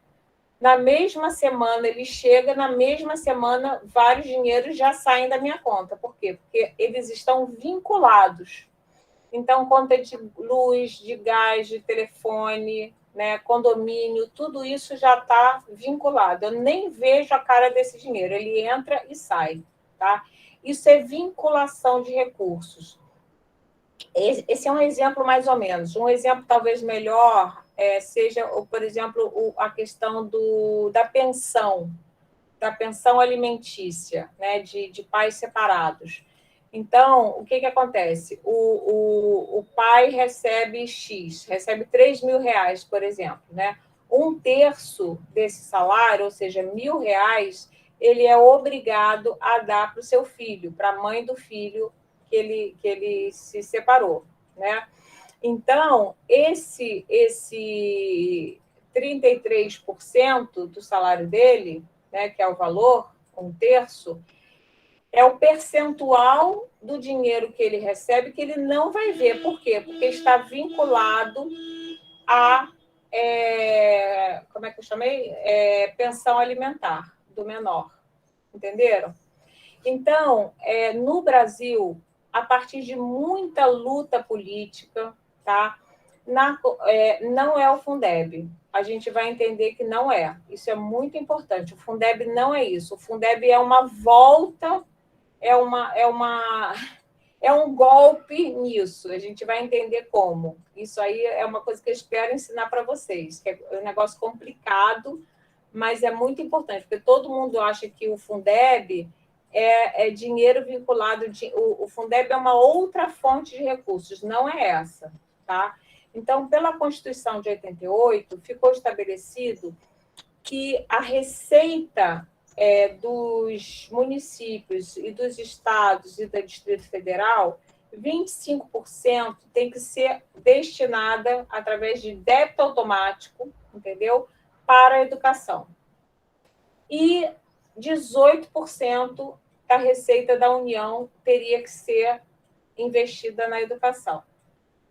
na mesma semana ele chega, na mesma semana vários dinheiros já saem da minha conta. Por quê? Porque eles estão vinculados. Então, conta de luz, de gás, de telefone, né, condomínio, tudo isso já está vinculado. Eu nem vejo a cara desse dinheiro, ele entra e sai, tá? Isso é vinculação de recursos. Esse é um exemplo mais ou menos. Um exemplo talvez melhor seja, por exemplo, a questão da pensão alimentícia, né, de pais separados. Então, o que acontece? O pai recebe X, recebe R$3.000, por exemplo, né? 1/3 desse salário, ou seja, R$1.000, ele é obrigado a dar para o seu filho, para a mãe do filho que ele se separou, né? Então, esse 33% do salário dele, né, que é o valor, 1/3, é o percentual do dinheiro que ele recebe que ele não vai ver. Por quê? Porque está vinculado a, como é que eu chamei? Pensão alimentar do menor. Entenderam? Então, no Brasil, a partir de muita luta política, tá? Não é o Fundeb. A gente vai entender que não é. Isso é muito importante. O Fundeb não é isso. O Fundeb é uma volta, é um golpe nisso. A gente vai entender como. Isso aí é uma coisa que eu espero ensinar para vocês, que é um negócio complicado, mas é muito importante, porque todo mundo acha que o Fundeb é dinheiro vinculado. O Fundeb é uma outra fonte de recursos, não é essa, tá? Então, pela Constituição de 88, ficou estabelecido que a receita dos municípios e dos estados e do Distrito Federal 25% tem que ser destinada, através de débito automático, entendeu? Para a educação. E 18% da receita da União teria que ser investida na educação.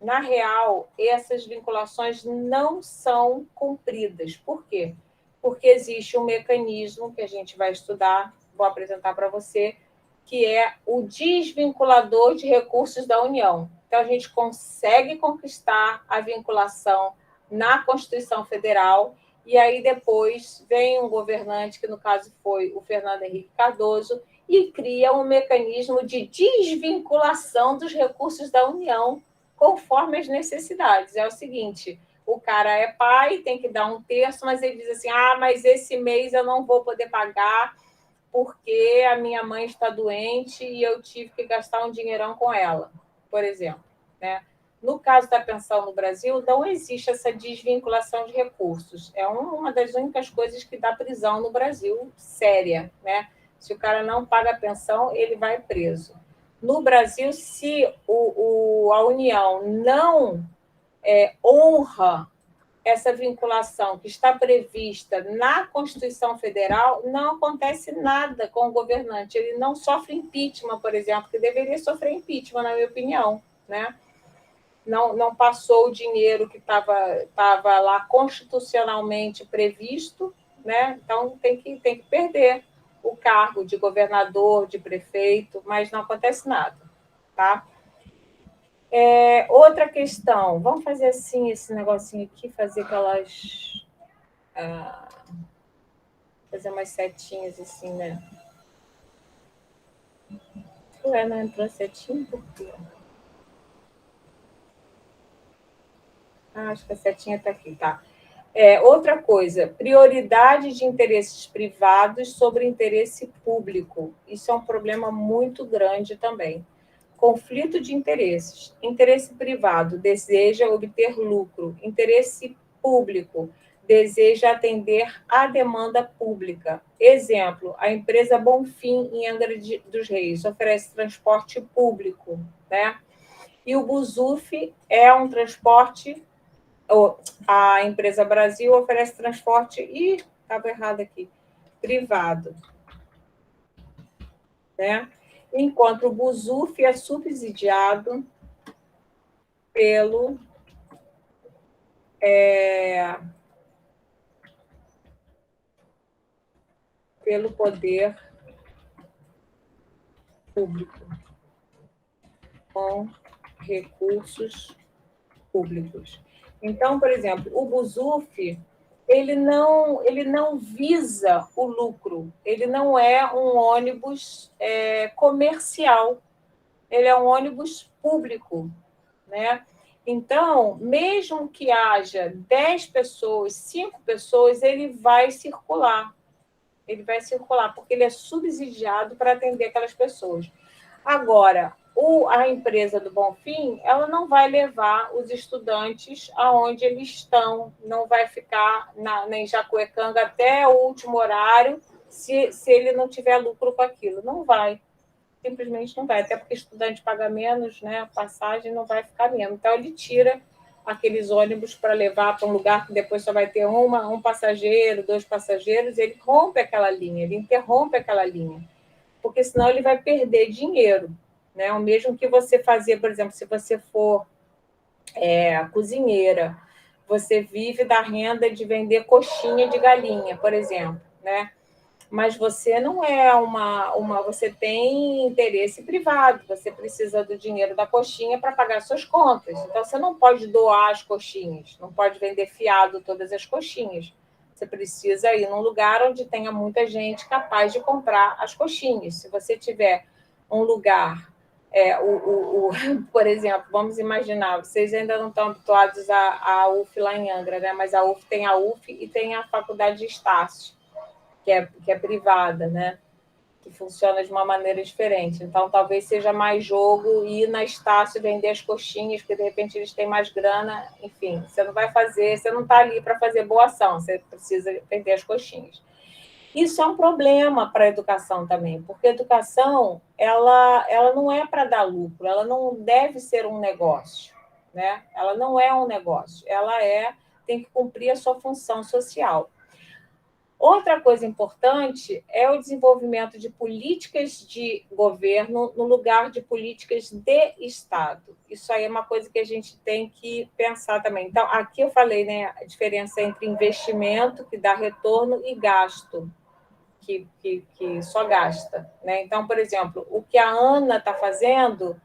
Na real, essas vinculações não são cumpridas. Por quê? Porque existe um mecanismo que a gente vai estudar, vou apresentar para você, que é o desvinculador de recursos da União. Então, a gente consegue conquistar a vinculação na Constituição Federal, e aí depois vem um governante, que no caso foi o Fernando Henrique Cardoso, e cria um mecanismo de desvinculação dos recursos da União, conforme as necessidades. É o seguinte, o cara é pai, tem que dar 1/3, mas ele diz assim, mas esse mês eu não vou poder pagar, porque a minha mãe está doente e eu tive que gastar um dinheirão com ela, por exemplo. Né? No caso da pensão no Brasil, não existe essa desvinculação de recursos. É uma das únicas coisas que dá prisão no Brasil, séria. Né? Se o cara não paga a pensão, ele vai preso. No Brasil, se a União não honra essa vinculação que está prevista na Constituição Federal, não acontece nada com o governante. Ele não sofre impeachment, por exemplo, que deveria sofrer impeachment, na minha opinião. Né? Não passou o dinheiro que estava lá constitucionalmente previsto, né? Então tem que perder o cargo de governador, de prefeito, mas não acontece nada. Tá? Outra questão, vamos fazer assim, esse negocinho aqui, fazer aquelas... fazer umas setinhas assim, né? Ué, não entrou setinha? Por quê? Acho que a setinha está aqui, tá? Outra coisa, prioridade de interesses privados sobre interesse público. Isso é um problema muito grande também. Conflito de interesses. Interesse privado deseja obter lucro. Interesse público deseja atender à demanda pública. Exemplo, a empresa Bonfim, em Angra dos Reis, oferece transporte público. Né? E o Busuf é um transporte... A empresa Brasil oferece transporte... estava errado aqui. Privado. Né? Enquanto o Busuf é subsidiado pelo poder público, com recursos públicos. Então, por exemplo, o Busuf, ele não visa o lucro, ele não é um ônibus comercial, ele é um ônibus público, né? Então, mesmo que haja 10 pessoas, 5 pessoas, ele vai circular, porque ele é subsidiado para atender aquelas pessoas. Agora, a empresa do Bonfim, ela não vai levar os estudantes aonde eles estão, não vai ficar em Jacuecanga até o último horário, se ele não tiver lucro com aquilo. Não vai, simplesmente não vai, até porque estudante paga menos, né? A passagem não vai ficar mesmo. Então, ele tira aqueles ônibus para levar para um lugar que depois só vai ter um passageiro, 2 passageiros, ele rompe aquela linha, ele interrompe aquela linha, porque senão ele vai perder dinheiro. Né? O mesmo que você fazer, por exemplo, se você for cozinheira, você vive da renda de vender coxinha de galinha, por exemplo, né? Mas você não é você tem interesse privado, você precisa do dinheiro da coxinha para pagar suas contas. Então, você não pode doar as coxinhas, não pode vender fiado todas as coxinhas. Você precisa ir num lugar onde tenha muita gente capaz de comprar as coxinhas. Se você tiver um lugar... por exemplo, vamos imaginar, vocês ainda não estão habituados à UF lá em Angra, né? Mas a UF tem a UF e tem a Faculdade de Estácio, que é privada, né? Que funciona de uma maneira diferente. Então, talvez seja mais jogo ir na Estácio vender as coxinhas, porque, de repente, eles têm mais grana. Enfim, você não vai fazer, você não está ali para fazer boa ação, você precisa vender as coxinhas. Isso é um problema para a educação também, porque a educação ela não é para dar lucro, ela não deve ser um negócio, né? Ela não é um negócio, tem que cumprir a sua função social. Outra coisa importante é o desenvolvimento de políticas de governo no lugar de políticas de Estado. Isso aí é uma coisa que a gente tem que pensar também. Então, aqui eu falei, né, a diferença entre investimento, que dá retorno, e gasto, que só gasta, né? Então, por exemplo, o que a Ana está fazendo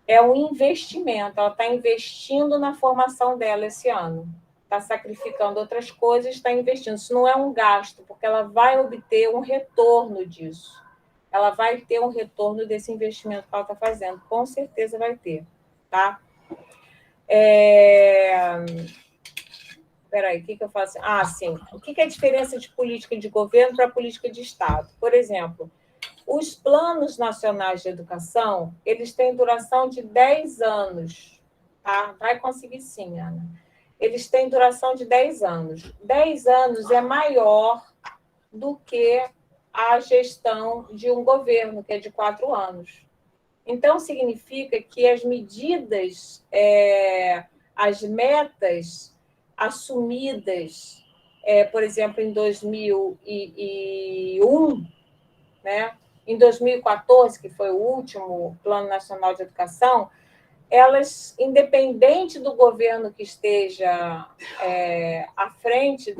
é um investimento, ela está investindo na formação dela esse ano. Está sacrificando outras coisas, está investindo. Isso não é um gasto, porque ela vai obter um retorno disso. Ela vai ter um retorno desse investimento que ela está fazendo. Com certeza vai ter. Tá? Espera aí, o que eu faço? Ah, sim. O que é a diferença de política de governo para política de Estado? Por exemplo, os planos nacionais de educação, eles têm duração de 10 anos. Tá? Vai conseguir sim, Ana. Eles têm duração de 10 anos. 10 anos é maior do que a gestão de um governo, que é de 4 anos. Então, significa que as medidas, as metas assumidas, por exemplo, em 2001, né? Em 2014, que foi o último Plano Nacional de Educação, elas, independente do governo que esteja à frente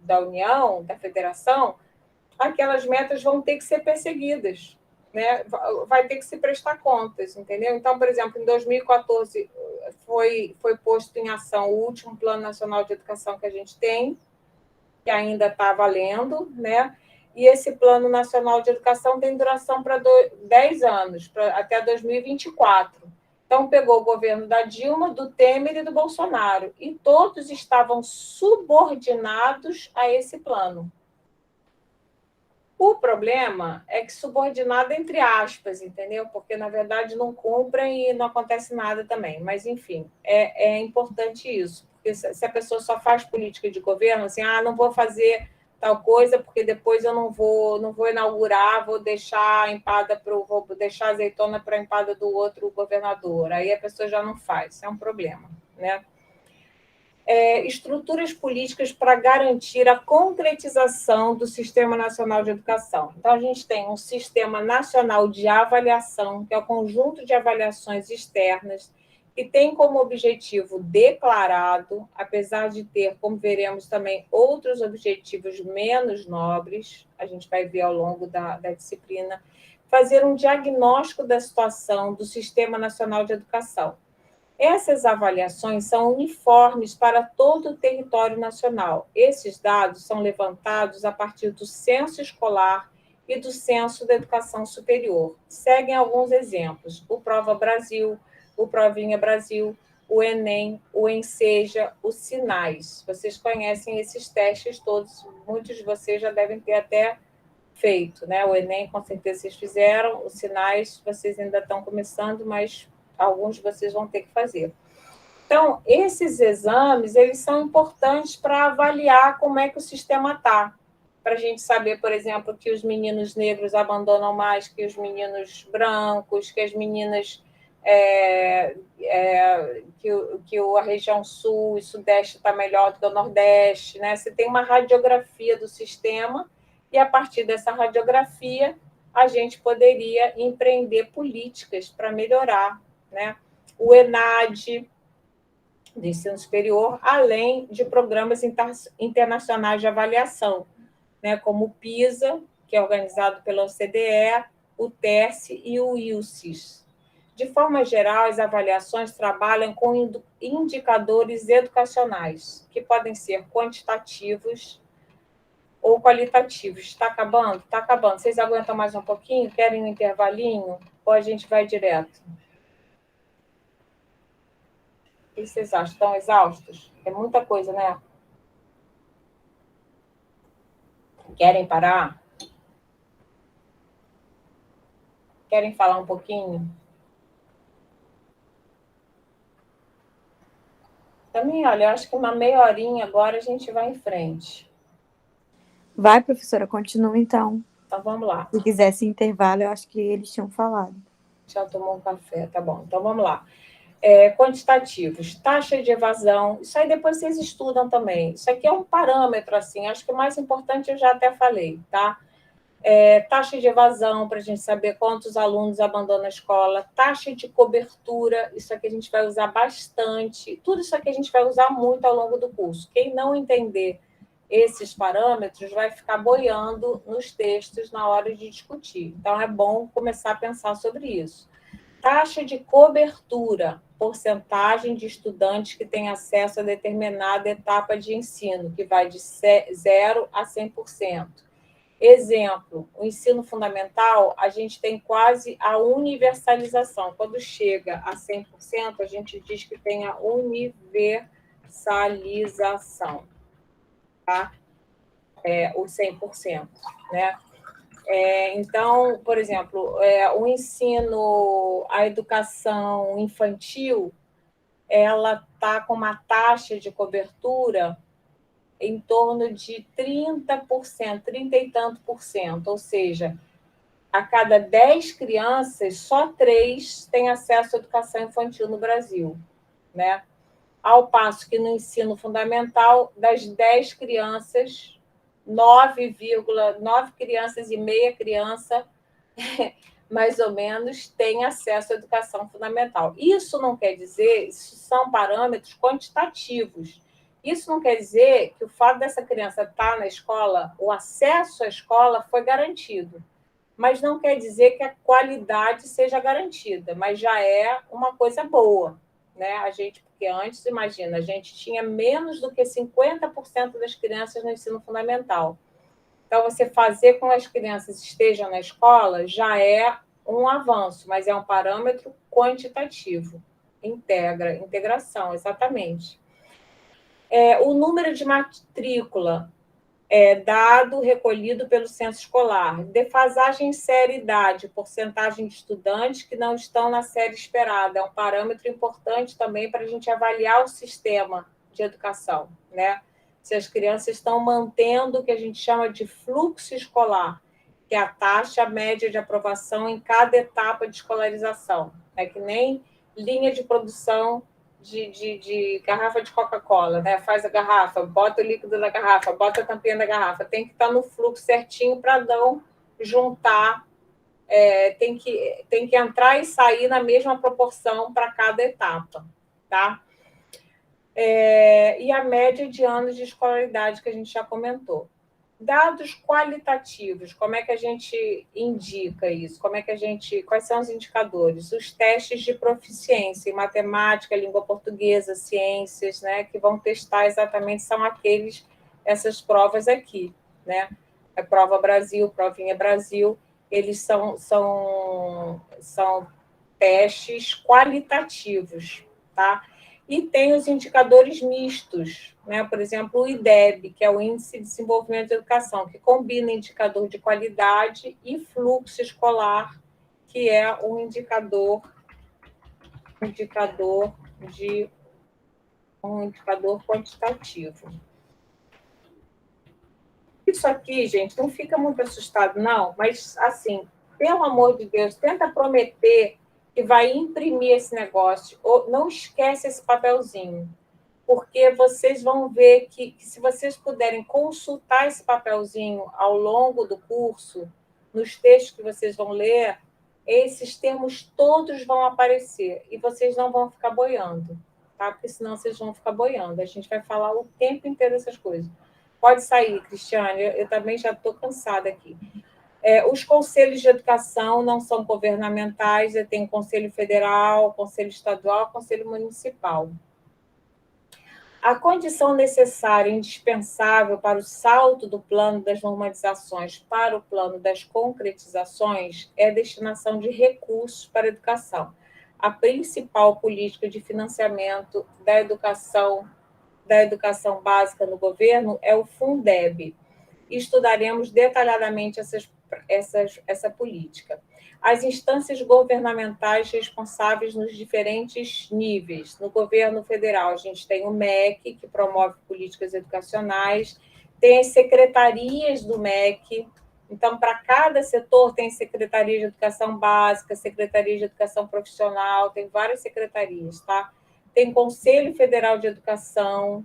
da União, da Federação, aquelas metas vão ter que ser perseguidas, né? Vai ter que se prestar contas, entendeu? Então, por exemplo, em 2014 foi posto em ação o último Plano Nacional de Educação que a gente tem, que ainda está valendo, né? E esse Plano Nacional de Educação tem duração para 10 anos, até 2024. Então, pegou o governo da Dilma, do Temer e do Bolsonaro, e todos estavam subordinados a esse plano. O problema é que subordinado entre aspas, entendeu? Porque, na verdade, não cumprem e não acontece nada também. Mas, enfim, é importante isso. Porque se a pessoa só faz política de governo, assim, não vou fazer tal coisa, porque depois eu não vou inaugurar, vou deixar azeitona para a empada do outro governador. Aí a pessoa já não faz, isso é um problema, né? Estruturas políticas para garantir a concretização do Sistema Nacional de Educação. Então, a gente tem um Sistema Nacional de Avaliação, que é o conjunto de avaliações externas, que tem como objetivo declarado, apesar de ter, como veremos também, outros objetivos menos nobres, a gente vai ver ao longo da disciplina, fazer um diagnóstico da situação do Sistema Nacional de Educação. Essas avaliações são uniformes para todo o território nacional. Esses dados são levantados a partir do censo escolar e do censo da educação superior. Seguem alguns exemplos: o Prova Brasil, o Provinha Brasil, o Enem, o Enseja, o Sinais. Vocês conhecem esses testes todos, muitos de vocês já devem ter até feito, né? O Enem, com certeza, vocês fizeram, os Sinais, vocês ainda estão começando, mas alguns de vocês vão ter que fazer. Então, esses exames, eles são importantes para avaliar como é que o sistema está. Para a gente saber, por exemplo, que os meninos negros abandonam mais que os meninos brancos, que as meninas... que a região sul e sudeste está melhor do que o nordeste, né? Você tem uma radiografia do sistema e, a partir dessa radiografia, a gente poderia empreender políticas para melhorar, né? O ENAD, do ensino superior, além de programas internacionais de avaliação, né? Como o PISA, que é organizado pela OCDE, o TERCE e o IUCIS. De forma geral, as avaliações trabalham com indicadores educacionais, que podem ser quantitativos ou qualitativos. Está acabando? Está acabando. Vocês aguentam mais um pouquinho? Querem um intervalinho? Ou a gente vai direto? O que vocês acham? Estão exaustos? É muita coisa, né? Querem parar? Querem falar um pouquinho? Também, olha, eu acho que uma meia horinha agora a gente vai em frente.
Vai, professora, continua então.
Então, vamos lá.
Se quisesse intervalo, eu acho que eles tinham falado.
Já tomou um café, tá bom. Então, vamos lá. Quantitativos, taxa de evasão, isso aí depois vocês estudam também. Isso aqui é um parâmetro, assim, acho que o mais importante eu já até falei, tá? Taxa de evasão, para a gente saber quantos alunos abandonam a escola, taxa de cobertura, isso aqui a gente vai usar bastante, tudo isso aqui a gente vai usar muito ao longo do curso. Quem não entender esses parâmetros vai ficar boiando nos textos na hora de discutir. Então, é bom começar a pensar sobre isso. Taxa de cobertura, porcentagem de estudantes que têm acesso a determinada etapa de ensino, que vai de 0 a 100%. Exemplo, o ensino fundamental, a gente tem quase a universalização. Quando chega a 100%, a gente diz que tem a universalização, tá? O 100%, né? Então, por exemplo, o ensino, a educação infantil, ela está com uma taxa de cobertura em torno de 30%, 30 e tanto por cento, ou seja, a cada 10 crianças, só 3 têm acesso à educação infantil no Brasil, né? Ao passo que no ensino fundamental, das 10 crianças, 9,9 crianças e meia criança, mais ou menos, tem acesso à educação fundamental. Isso não quer dizer, isso são parâmetros quantitativos. Isso não quer dizer que o fato dessa criança estar na escola, o acesso à escola foi garantido, mas não quer dizer que a qualidade seja garantida, mas já é uma coisa boa, né? Porque antes, imagina, a gente tinha menos do que 50% das crianças no ensino fundamental. Então, você fazer com que as crianças estejam na escola já é um avanço, mas é um parâmetro quantitativo. Integração, exatamente. O número de matrícula dado recolhido pelo censo escolar. Defasagem em série e idade, porcentagem de estudantes que não estão na série esperada. É um parâmetro importante também para a gente avaliar o sistema de educação, né? Se as crianças estão mantendo o que a gente chama de fluxo escolar, que é a taxa média de aprovação em cada etapa de escolarização. É que nem linha de produção de garrafa de Coca-Cola, né? Faz a garrafa, bota o líquido na garrafa, bota a tampinha da garrafa, tem que estar no fluxo certinho para não juntar, tem que entrar e sair na mesma proporção para cada etapa, tá? E a média de anos de escolaridade que a gente já comentou. Dados qualitativos, como é que a gente indica isso? Quais são os indicadores? Os testes de proficiência em matemática, língua portuguesa, ciências, né, que vão testar exatamente, são essas provas aqui, né? A Prova Brasil, Provinha Brasil, eles são testes qualitativos, tá? E tem os indicadores mistos, né? Por exemplo, o IDEB, que é o Índice de Desenvolvimento da Educação, que combina indicador de qualidade e fluxo escolar, que é um indicador quantitativo. Isso aqui, gente, não fica muito assustado, não, mas, assim, pelo amor de Deus, tenta prometer que vai imprimir esse negócio, ou não esquece esse papelzinho, porque vocês vão ver que se vocês puderem consultar esse papelzinho ao longo do curso, nos textos que vocês vão ler, esses termos todos vão aparecer e vocês não vão ficar boiando, tá? Porque senão vocês vão ficar boiando. A gente vai falar o tempo inteiro essas coisas. Pode sair, Cristiane, eu também já estou cansada aqui. Os conselhos de educação não são governamentais, tem conselho federal, conselho estadual, conselho municipal. A condição necessária e indispensável para o salto do plano das normatizações para o plano das concretizações é a destinação de recursos para a educação. A principal política de financiamento da educação básica no governo é o Fundeb. Estudaremos detalhadamente essa política. As instâncias governamentais responsáveis nos diferentes níveis. No governo federal, a gente tem o MEC, que promove políticas educacionais, Tem as secretarias do MEC. Então, para cada setor tem secretaria de educação básica, secretaria de educação profissional, tem várias secretarias, tá? Tem Conselho Federal de Educação,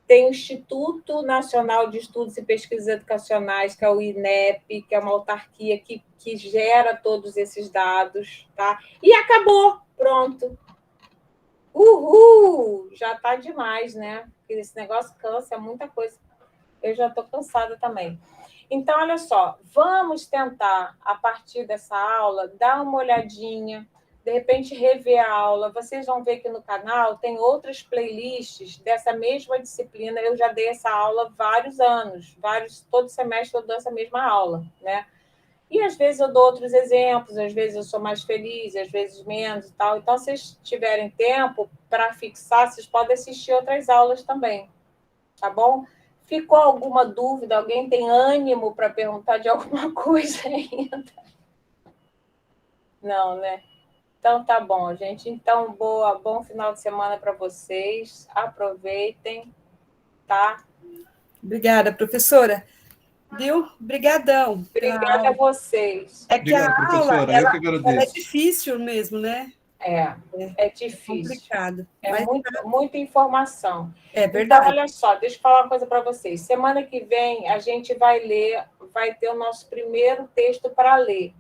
tem o Instituto Nacional de Estudos e Pesquisas Educacionais, que é o INEP, que é uma autarquia que gera todos esses dados, tá? E acabou, pronto. Uhul! Já está demais, né? Porque esse negócio cansa, é muita coisa. Eu já estou cansada também. Então, olha só, vamos tentar, a partir dessa aula, dar uma olhadinha, de repente rever a aula. Vocês vão ver que no canal tem outras playlists dessa mesma disciplina. Eu já dei essa aula vários anos, todo semestre eu dou essa mesma aula, né? E às vezes eu dou outros exemplos, às vezes eu sou mais feliz, às vezes menos e tal. Então, se vocês tiverem tempo para fixar, vocês podem assistir outras aulas também, tá bom? Ficou alguma dúvida? Alguém tem ânimo para perguntar de alguma coisa ainda? Não, né? Então, tá bom, gente. Então, bom final de semana para vocês. Aproveitem, tá?
Obrigada, professora. Viu? Obrigadão.
Obrigada a vocês.
É que
Obrigado,
a aula,
professora. Eu que agradeço.
ela é difícil mesmo, né?
É difícil.
Complicado.
É
Mas
muita informação.
é
Então,
verdade.
olha só, deixa eu falar uma coisa para vocês. Semana que vem, a gente vai ter o nosso primeiro texto para ler.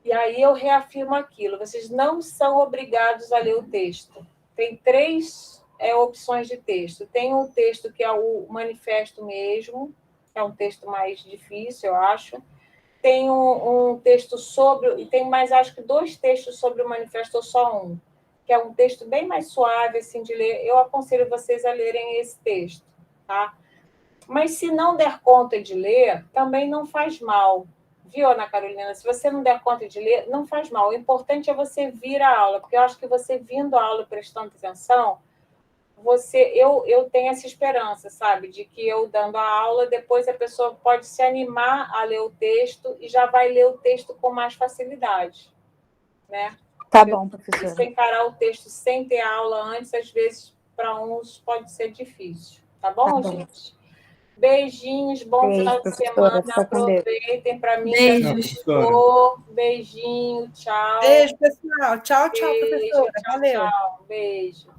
E aí eu reafirmo aquilo. Vocês não são obrigados a ler o texto. Tem 3 opções de texto. Tem um texto que é o manifesto mesmo, que é um texto mais difícil, eu acho. Tem um texto sobre... E tem mais, acho que 2 textos sobre o manifesto, ou só um, que é um texto bem mais suave assim, de ler. Eu aconselho vocês a lerem esse texto, tá? Mas se não der conta de ler, também não faz mal. Viu, Ana Carolina? Se você não der conta de ler, não faz mal. O importante é você vir à aula, porque eu acho que você vindo à aula, prestando atenção, eu tenho essa esperança, sabe? De que eu dando a aula, depois a pessoa pode se animar a ler o texto e já vai ler o texto com mais facilidade, né?
Tá bom, professora.
Se encarar o texto sem ter aula antes, às vezes, para uns, pode ser difícil. Tá bom, gente? Beijinhos, bom final de semana. Aproveitem. Para mim,
Beijos.
Beijinho, tchau.
Beijo, pessoal. Tchau, tchau,
Beijo,
professora.
tchau,
Valeu.
tchau. Beijo.